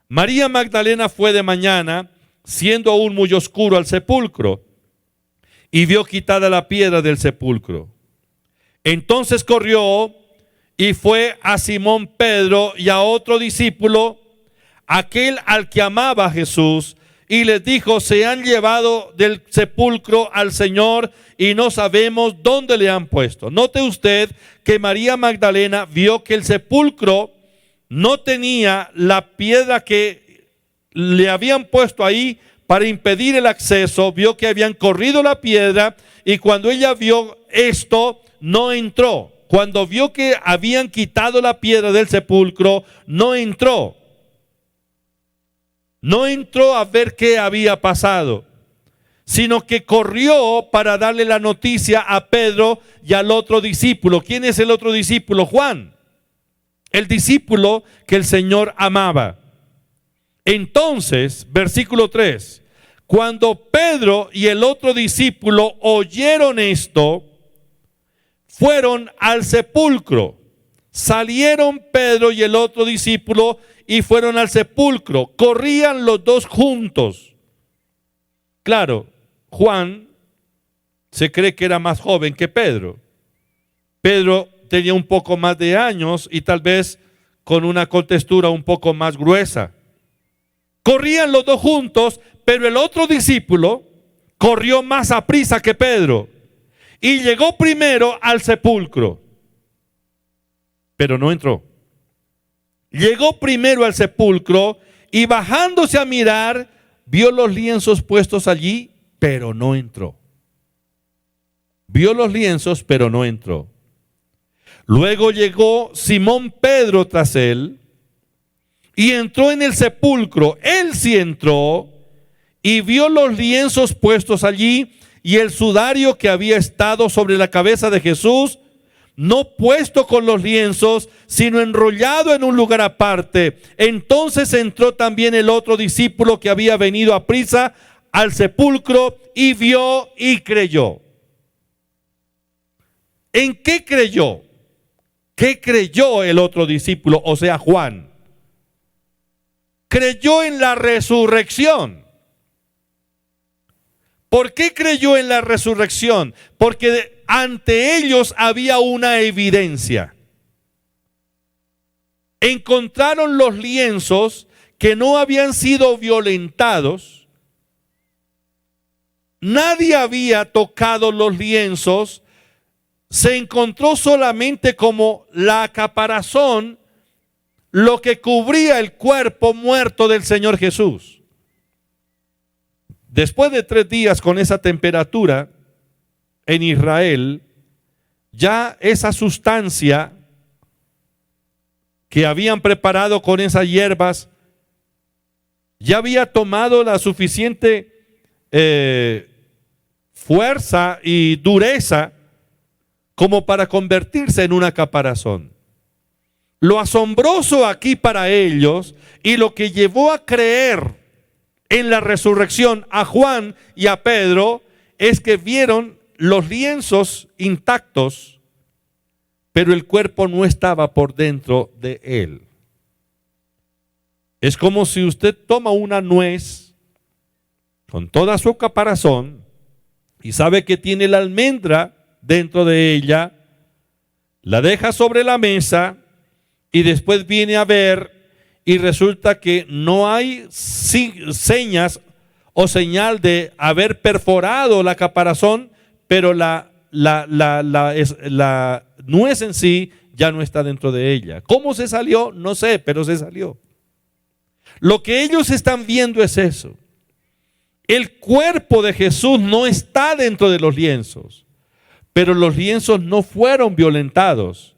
María Magdalena fue de mañana, siendo aún muy oscuro, al sepulcro, y vio quitada la piedra del sepulcro. Entonces corrió y fue a Simón Pedro y a otro discípulo, aquel al que amaba a Jesús, y les dijo: se han llevado del sepulcro al Señor y no sabemos dónde le han puesto. Note usted que María Magdalena vio que el sepulcro no tenía la piedra que le habían puesto ahí para impedir el acceso. Vio que habían corrido la piedra, y cuando ella vio esto, no entró. Cuando vio que habían quitado la piedra del sepulcro, no entró. No entró a ver qué había pasado, sino que corrió para darle la noticia a Pedro y al otro discípulo. ¿Quién es el otro discípulo? Juan, el discípulo que el Señor amaba. Entonces, versículo 3, cuando Pedro y el otro discípulo oyeron esto, fueron al sepulcro. Salieron Pedro y el otro discípulo y fueron al sepulcro. Corrían los dos juntos. Claro, Juan se cree que era más joven que Pedro. Pedro tenía un poco más de años y tal vez con una contextura un poco más gruesa. Corrían los dos juntos, pero el otro discípulo corrió más a prisa que Pedro y llegó primero al sepulcro, pero no entró. Llegó primero al sepulcro y bajándose a mirar, vio los lienzos puestos allí, pero no entró. Vio los lienzos, pero no entró. Luego llegó Simón Pedro tras él, y entró en el sepulcro. Él sí entró y vio los lienzos puestos allí y el sudario que había estado sobre la cabeza de Jesús, no puesto con los lienzos, sino enrollado en un lugar aparte. Entonces entró también el otro discípulo que había venido a prisa al sepulcro y vio y creyó. ¿En qué creyó? ¿Qué creyó el otro discípulo, o sea, Juan? Creyó en la resurrección. ¿Por qué creyó en la resurrección? Porque ante ellos había una evidencia. Encontraron los lienzos que no habían sido violentados. Nadie había tocado los lienzos. Se encontró solamente como la caparazón, lo que cubría el cuerpo muerto del Señor Jesús. Después de 3 días con esa temperatura en Israel, ya esa sustancia que habían preparado con esas hierbas ya había tomado la suficiente fuerza y dureza como para convertirse en una caparazón. Lo asombroso aquí para ellos y lo que llevó a creer en la resurrección a Juan y a Pedro es que vieron los lienzos intactos, pero el cuerpo no estaba por dentro de él. Es como si usted toma una nuez con toda su caparazón y sabe que tiene la almendra dentro de ella, la deja sobre la mesa y después viene a ver y resulta que no hay señas o señal de haber perforado la caparazón, pero la nuez en sí ya no está dentro de ella. ¿Cómo se salió? No sé, pero se salió. Lo que ellos están viendo es eso. El cuerpo de Jesús no está dentro de los lienzos, pero los lienzos no fueron violentados.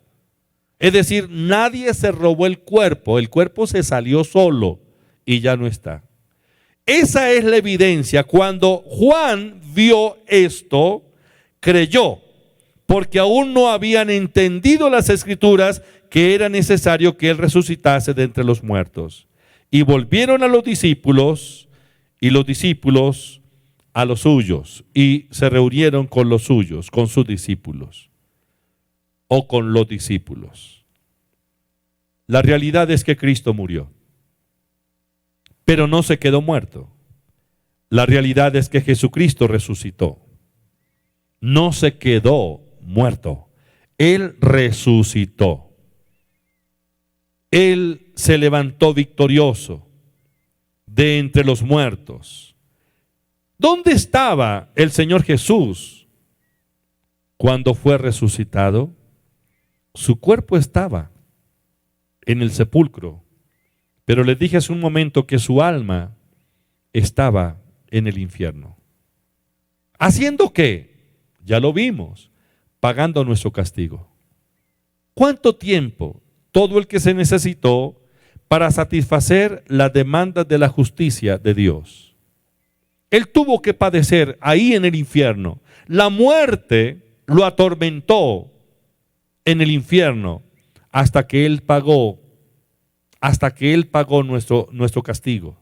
Es decir, nadie se robó el cuerpo se salió solo y ya no está. Esa es la evidencia. Cuando Juan vio esto, creyó, porque aún no habían entendido las Escrituras que era necesario que él resucitase de entre los muertos. Y volvieron a los discípulos, y los discípulos a los suyos, y se reunieron con los suyos, con sus discípulos, o con los discípulos. La realidad es que Cristo murió, pero no se quedó muerto. La realidad es que Jesucristo resucitó. No se quedó muerto. Él resucitó. Él se levantó victorioso de entre los muertos. ¿Dónde estaba el Señor Jesús cuando fue resucitado? Su cuerpo estaba en el sepulcro, pero les dije hace un momento que su alma estaba en el infierno. ¿Haciendo qué? Ya lo vimos, pagando nuestro castigo. ¿Cuánto tiempo? Todo el que se necesitó para satisfacer las demandas de la justicia de Dios. Él tuvo que padecer ahí en el infierno. La muerte lo atormentó en el infierno hasta que Él pagó nuestro castigo.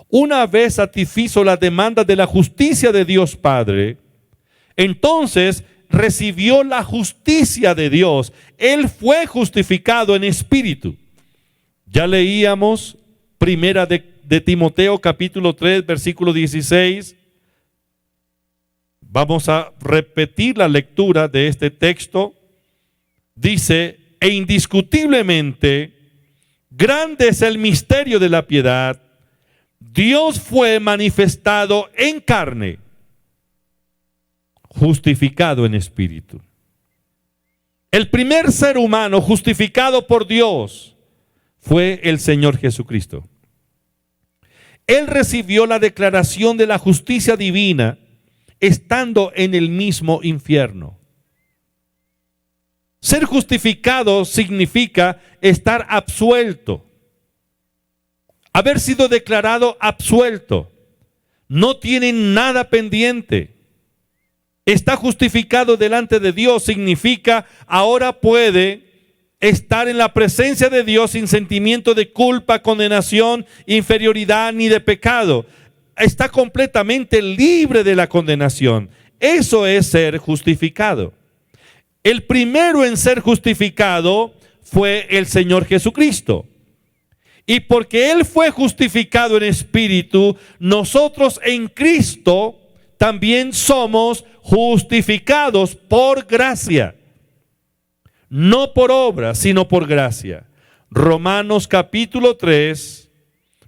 Una vez satisfizo las demandas de la justicia de Dios Padre, entonces recibió la justicia de Dios. Él fue justificado en espíritu. Ya leíamos Primera de Timoteo capítulo 3 versículo 16. Vamos a repetir la lectura de este texto. Dice: e indiscutiblemente grande es el misterio de la piedad. Dios fue manifestado en carne, justificado en espíritu. El primer ser humano justificado por Dios fue el Señor Jesucristo. Él recibió la declaración de la justicia divina estando en el mismo infierno. Ser justificado significa estar absuelto. haber sido declarado absuelto, no tiene nada pendiente, está justificado delante de Dios, significa ahora puede estar en la presencia de Dios sin sentimiento de culpa, condenación, inferioridad ni de pecado. Está completamente libre de la condenación. Eso es ser justificado. El primero en ser justificado fue el Señor Jesucristo. Y porque Él fue justificado en espíritu, nosotros en Cristo también somos justificados por gracia. No por obra, sino por gracia. Romanos capítulo 3,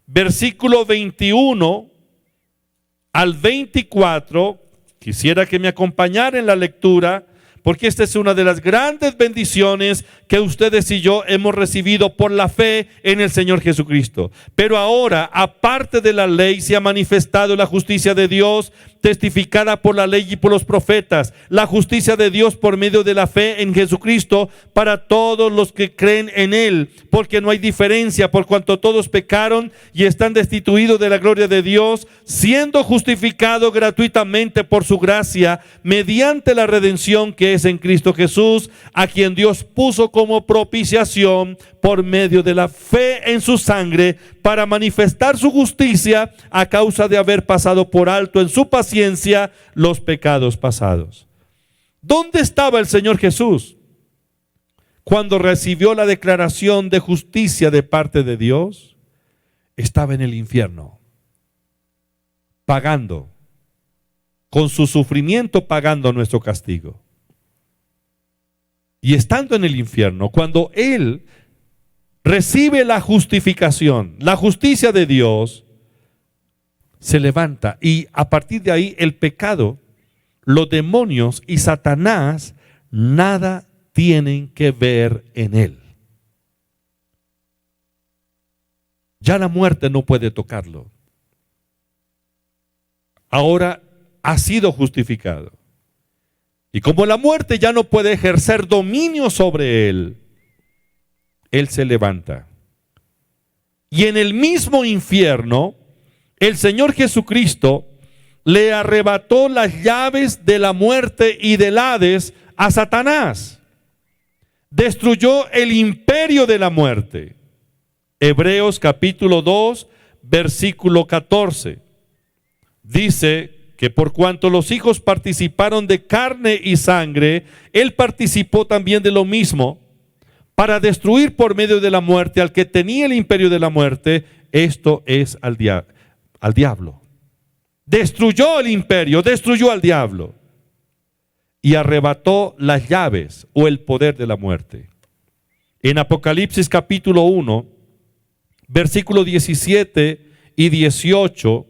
versículo 21 al 24. Quisiera que me acompañara en la lectura, porque esta es una de las grandes bendiciones que ustedes y yo hemos recibido por la fe en el Señor Jesucristo. Pero ahora, aparte de la ley, se ha manifestado la justicia de Dios, testificada por la ley y por los profetas, la justicia de Dios por medio de la fe en Jesucristo para todos los que creen en Él, porque no hay diferencia, por cuanto todos pecaron y están destituidos de la gloria de Dios, siendo justificados gratuitamente por su gracia, mediante la redención que es en Cristo Jesús, a quien Dios puso como propiciación por medio de la fe en su sangre, para manifestar su justicia a causa de haber pasado por alto en su paciencia los pecados pasados. ¿Dónde estaba el Señor Jesús cuando recibió la declaración de justicia de parte de Dios? Estaba en el infierno, pagando, con su sufrimiento pagando nuestro castigo. Y estando en el infierno, cuando Él recibe la justificación, la justicia de Dios, se levanta y a partir de ahí el pecado, los demonios y Satanás nada tienen que ver en Él. Ya la muerte no puede tocarlo. Ahora ha sido justificado. Y como la muerte ya no puede ejercer dominio sobre Él, Él se levanta. Y en el mismo infierno, el Señor Jesucristo le arrebató las llaves de la muerte y del Hades a Satanás. Destruyó el imperio de la muerte. Hebreos capítulo 2, versículo 14. Dice que por cuanto los hijos participaron de carne y sangre, Él participó también de lo mismo, para destruir por medio de la muerte al que tenía el imperio de la muerte, esto es al diablo. Destruyó el imperio, destruyó al diablo y arrebató las llaves o el poder de la muerte. En Apocalipsis capítulo 1, versículo 17 y 18,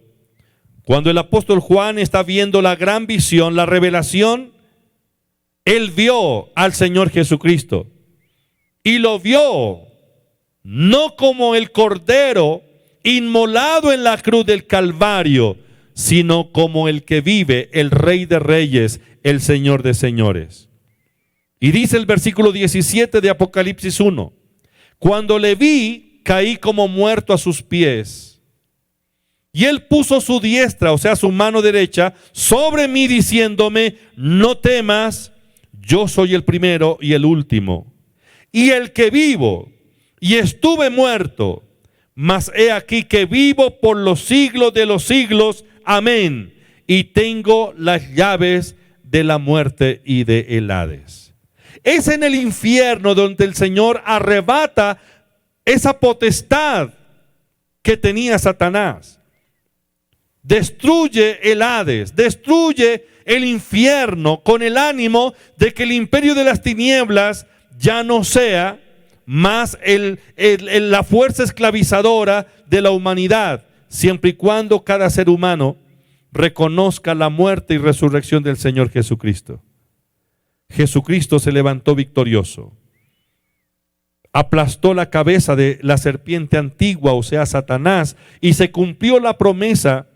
cuando el apóstol Juan está viendo la gran visión, la revelación, él vio al Señor Jesucristo. Y lo vio no como el cordero inmolado en la cruz del Calvario, sino como el que vive, el Rey de Reyes, el Señor de Señores. Y dice el versículo 17 de Apocalipsis 1, cuando le vi, caí como muerto a sus pies. Y Él puso su diestra, o sea, su mano derecha, sobre mí diciéndome, no temas, yo soy el primero y el último. Y el que vivo, y estuve muerto, mas he aquí que vivo por los siglos de los siglos, amén. Y tengo las llaves de la muerte y de el Hades. Es en el infierno donde el Señor arrebata esa potestad que tenía Satanás. Destruye el Hades, destruye el infierno con el ánimo de que el imperio de las tinieblas ya no sea más la fuerza esclavizadora de la humanidad, siempre y cuando cada ser humano reconozca la muerte y resurrección del Señor Jesucristo. Jesucristo se levantó victorioso, aplastó la cabeza de la serpiente antigua, o sea, Satanás, y se cumplió la promesa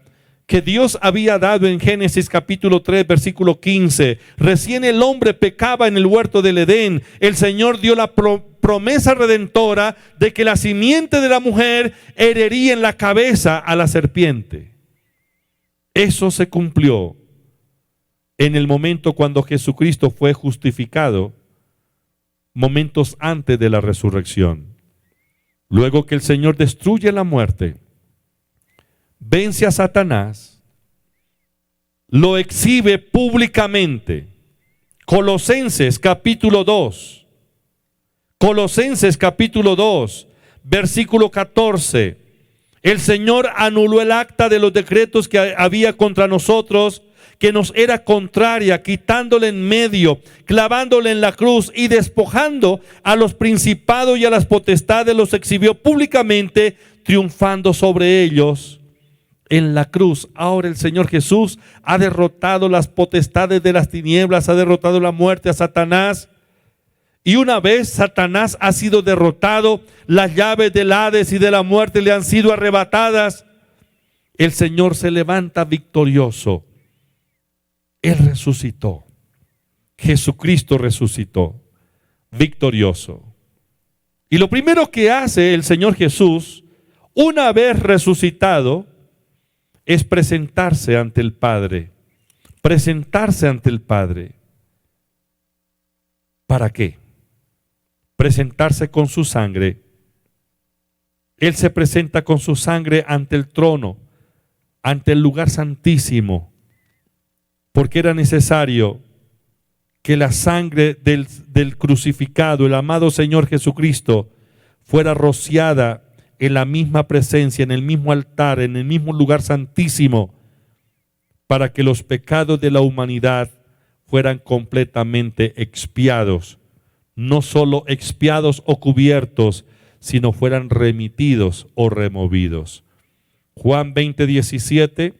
que Dios había dado en Génesis capítulo 3, versículo 15. Recién el hombre pecaba en el huerto del Edén. El Señor dio la promesa redentora de que la simiente de la mujer herería en la cabeza a la serpiente. Eso se cumplió en el momento cuando Jesucristo fue justificado, momentos antes de la resurrección. Luego que el Señor destruye la muerte, vence a Satanás, lo exhibe públicamente. Colosenses capítulo 2, Colosenses capítulo 2, versículo 14. El Señor anuló el acta de los decretos que había contra nosotros, que nos era contraria, quitándole en medio, clavándole en la cruz y despojando a los principados y a las potestades, los exhibió públicamente, triunfando sobre ellos en la cruz. Ahora el Señor Jesús ha derrotado las potestades de las tinieblas, ha derrotado la muerte, a Satanás. Y una vez Satanás ha sido derrotado, las llaves del Hades y de la muerte le han sido arrebatadas. El Señor se levanta victorioso. Él resucitó. Jesucristo resucitó, victorioso. Y lo primero que hace el Señor Jesús, una vez resucitado, es presentarse ante el Padre. Presentarse ante el Padre. ¿Para qué? Presentarse con su sangre. Él se presenta con su sangre ante el trono, ante el lugar santísimo, porque era necesario que la sangre del crucificado, el amado Señor Jesucristo, fuera rociada en la misma presencia, en el mismo altar, en el mismo lugar santísimo, para que los pecados de la humanidad fueran completamente expiados. No solo expiados o cubiertos, sino fueran remitidos o removidos. Juan 20:17,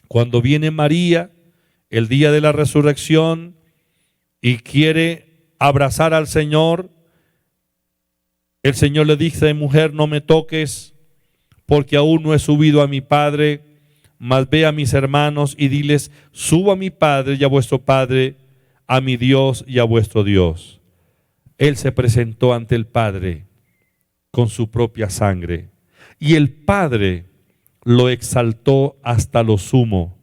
cuando viene María el día de la resurrección y quiere abrazar al Señor, el Señor le dice: mujer, no me toques, porque aún no he subido a mi Padre, mas ve a mis hermanos y diles: subo a mi Padre y a vuestro Padre, a mi Dios y a vuestro Dios. Él se presentó ante el Padre con su propia sangre, y el Padre lo exaltó hasta lo sumo.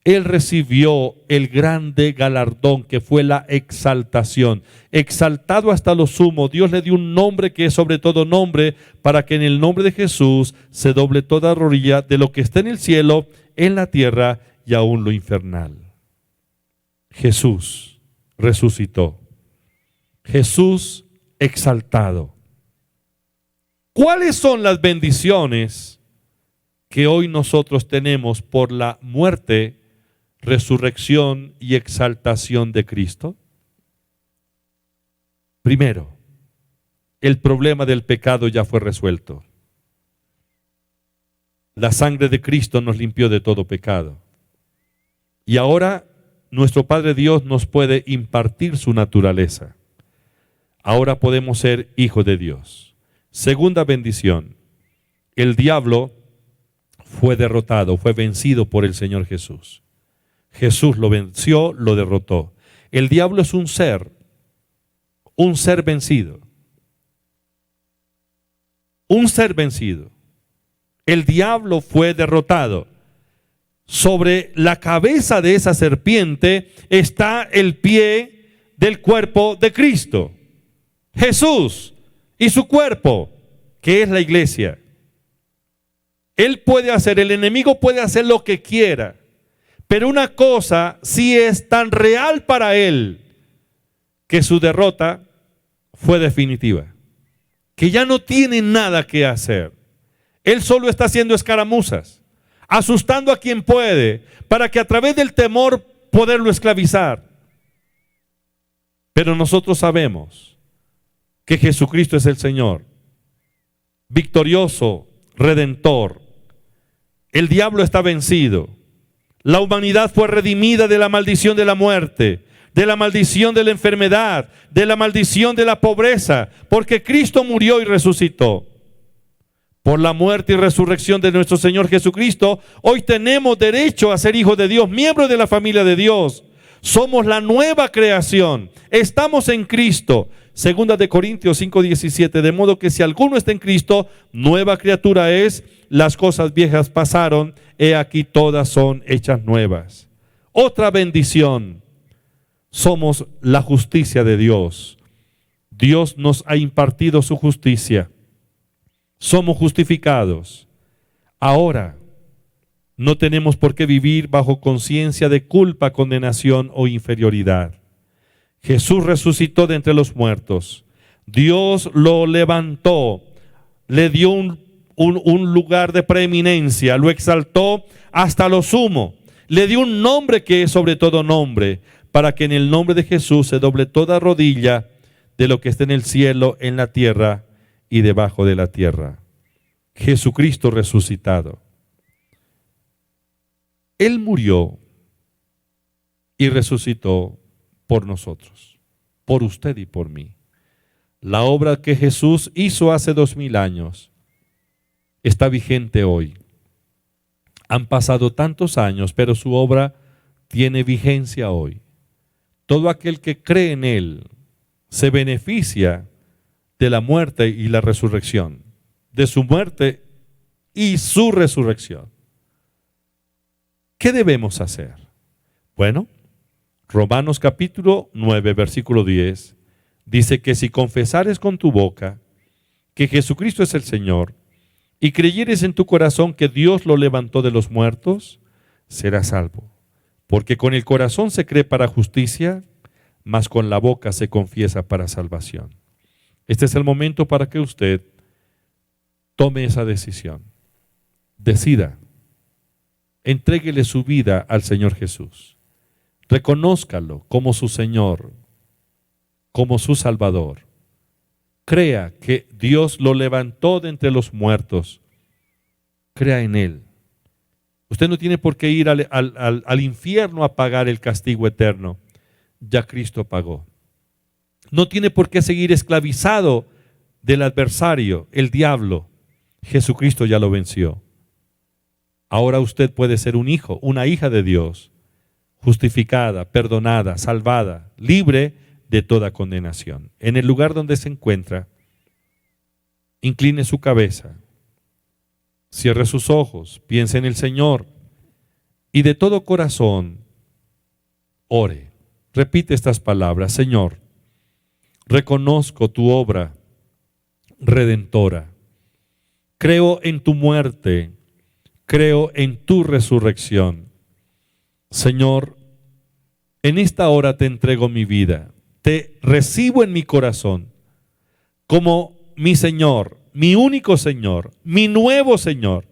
Él recibió el grande galardón que fue la exaltación. Exaltado hasta lo sumo, Dios le dio un nombre que es sobre todo nombre, para que en el nombre de Jesús se doble toda rodilla de lo que está en el cielo, en la tierra y aún lo infernal. Jesús resucitó. Jesús exaltado. ¿Cuáles son las bendiciones que hoy nosotros tenemos por la muerte, resurrección y exaltación de Cristo? Primero, el problema del pecado ya fue resuelto. La sangre de Cristo nos limpió de todo pecado. Y ahora nuestro Padre Dios nos puede impartir su naturaleza. Ahora podemos ser hijos de Dios. Segunda bendición, el diablo fue derrotado, fue vencido por el Señor Jesús. Jesús lo venció, lo derrotó. El diablo es un ser vencido. Un ser vencido. El diablo fue derrotado. Sobre la cabeza de esa serpiente está el pie del cuerpo de Cristo, Jesús, y su cuerpo, que es la iglesia. Él puede hacer, el enemigo puede hacer lo que quiera, pero una cosa sí es tan real para él, que su derrota fue definitiva, que ya no tiene nada que hacer. Él solo está haciendo escaramuzas, asustando a quien puede, para que a través del temor poderlo esclavizar. Pero nosotros sabemos que Jesucristo es el Señor, victorioso, redentor. El diablo está vencido. La humanidad fue redimida de la maldición de la muerte, de la maldición de la enfermedad, de la maldición de la pobreza, porque Cristo murió y resucitó. Por la muerte y resurrección de nuestro Señor Jesucristo, hoy tenemos derecho a ser hijos de Dios, miembros de la familia de Dios. Somos la nueva creación. Estamos en Cristo. Segunda de Corintios 5:17. De modo que si alguno está en Cristo, nueva criatura es. Las cosas viejas pasaron, he aquí todas son hechas nuevas. Otra bendición. Somos la justicia de Dios. Dios nos ha impartido su justicia. Somos justificados. Ahora no tenemos por qué vivir bajo conciencia de culpa, condenación o inferioridad. Jesús resucitó de entre los muertos. Dios lo levantó, le dio un lugar de preeminencia, lo exaltó hasta lo sumo. Le dio un nombre que es sobre todo nombre, para que en el nombre de Jesús se doble toda rodilla de lo que está en el cielo, en la tierra y debajo de la tierra. Jesucristo resucitado. Él murió y resucitó por nosotros, por usted y por mí. La obra que Jesús hizo hace 2000 años está vigente hoy. Han pasado tantos años, pero su obra tiene vigencia hoy. Todo aquel que cree en Él se beneficia de la muerte y la resurrección, de su muerte y su resurrección. ¿Qué debemos hacer? Bueno, Romanos capítulo 9, versículo 10, dice que si confesares con tu boca que Jesucristo es el Señor y creyeres en tu corazón que Dios lo levantó de los muertos, serás salvo. Porque con el corazón se cree para justicia, mas con la boca se confiesa para salvación. Este es el momento para que usted tome esa decisión. Decida. Entréguele su vida al Señor Jesús. Reconózcalo como su Señor, como su Salvador. Crea que Dios lo levantó de entre los muertos. Crea en Él. Usted no tiene por qué ir al infierno a pagar el castigo eterno. Ya Cristo pagó. No tiene por qué seguir esclavizado del adversario, el diablo. Jesucristo ya lo venció. Ahora usted puede ser un hijo, una hija de Dios, justificada, perdonada, salvada, libre de toda condenación. En el lugar donde se encuentra, incline su cabeza, cierre sus ojos, piense en el Señor y de todo corazón ore. Repite estas palabras: Señor, reconozco tu obra redentora. Creo en tu muerte, creo en tu resurrección. Señor, en esta hora te entrego mi vida. Te recibo en mi corazón como mi Señor, mi único Señor, mi nuevo Señor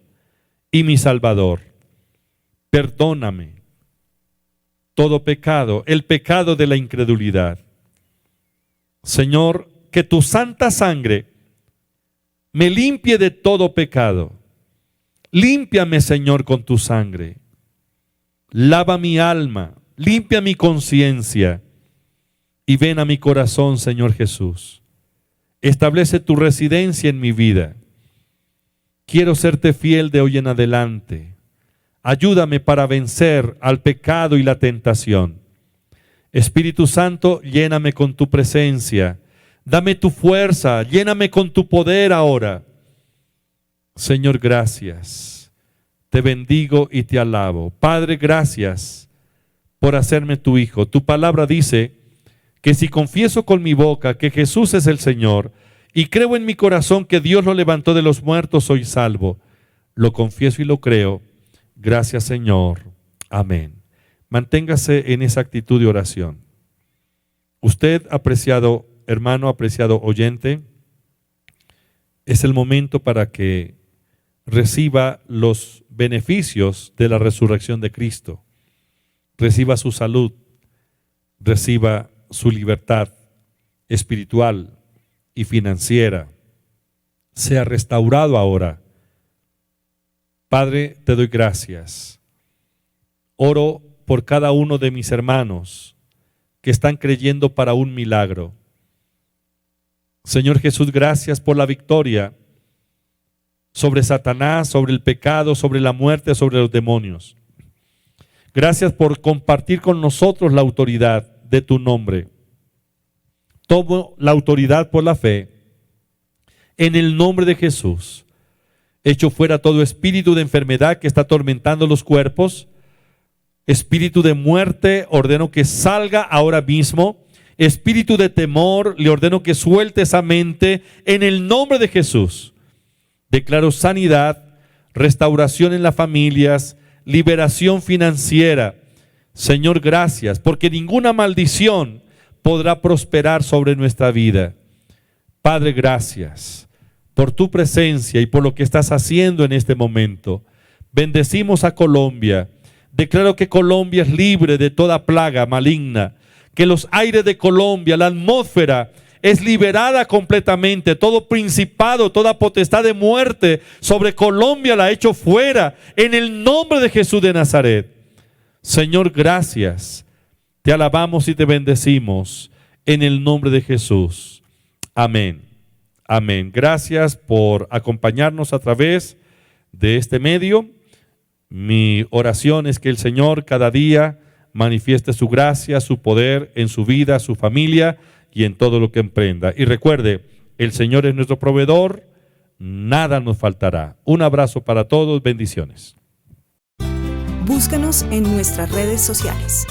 y mi Salvador. Perdóname todo pecado, el pecado de la incredulidad. Señor, que tu santa sangre me limpie de todo pecado. Límpiame, Señor, con tu sangre. Lava mi alma, limpia mi conciencia y ven a mi corazón, Señor Jesús. Establece tu residencia en mi vida. Quiero serte fiel de hoy en adelante. Ayúdame para vencer al pecado y la tentación. Espíritu Santo, lléname con tu presencia. Dame tu fuerza, lléname con tu poder ahora. Señor, gracias. Te bendigo y te alabo. Padre, gracias por hacerme tu hijo. Tu palabra dice que si confieso con mi boca que Jesús es el Señor y creo en mi corazón que Dios lo levantó de los muertos, soy salvo. Lo confieso y lo creo. Gracias, Señor. Amén. Manténgase en esa actitud de oración. Usted, apreciado hermano, apreciado oyente, es el momento para que reciba los beneficios de la resurrección de Cristo. Reciba su salud, reciba su libertad espiritual y financiera. Sea restaurado ahora. Padre, te doy gracias. Oro por cada uno de mis hermanos que están creyendo para un milagro. Señor Jesús, gracias por la victoria sobre Satanás, sobre el pecado, sobre la muerte, sobre los demonios. Gracias por compartir con nosotros la autoridad de tu nombre. Tomo la autoridad por la fe. En el nombre de Jesús, echo fuera todo espíritu de enfermedad que está atormentando los cuerpos. Espíritu de muerte, ordeno que salga ahora mismo. Espíritu de temor, le ordeno que suelte esa mente en el nombre de Jesús. Declaro sanidad, restauración en las familias, liberación financiera. Señor, gracias, porque ninguna maldición podrá prosperar sobre nuestra vida. Padre, gracias por tu presencia y por lo que estás haciendo en este momento. Bendecimos a Colombia. Declaro que Colombia es libre de toda plaga maligna, que los aires de Colombia, la atmósfera es liberada completamente. Todo principado, toda potestad de muerte sobre Colombia la echo fuera en el nombre de Jesús de Nazaret. Señor, gracias. Te alabamos y te bendecimos en el nombre de Jesús. Amén. Amén. Gracias por acompañarnos a través de este medio. Mi oración es que el Señor cada día manifieste su gracia, su poder en su vida, su familia y en todo lo que emprenda. Y recuerde, el Señor es nuestro proveedor, nada nos faltará. Un abrazo para todos, bendiciones. Búscanos en nuestras redes sociales.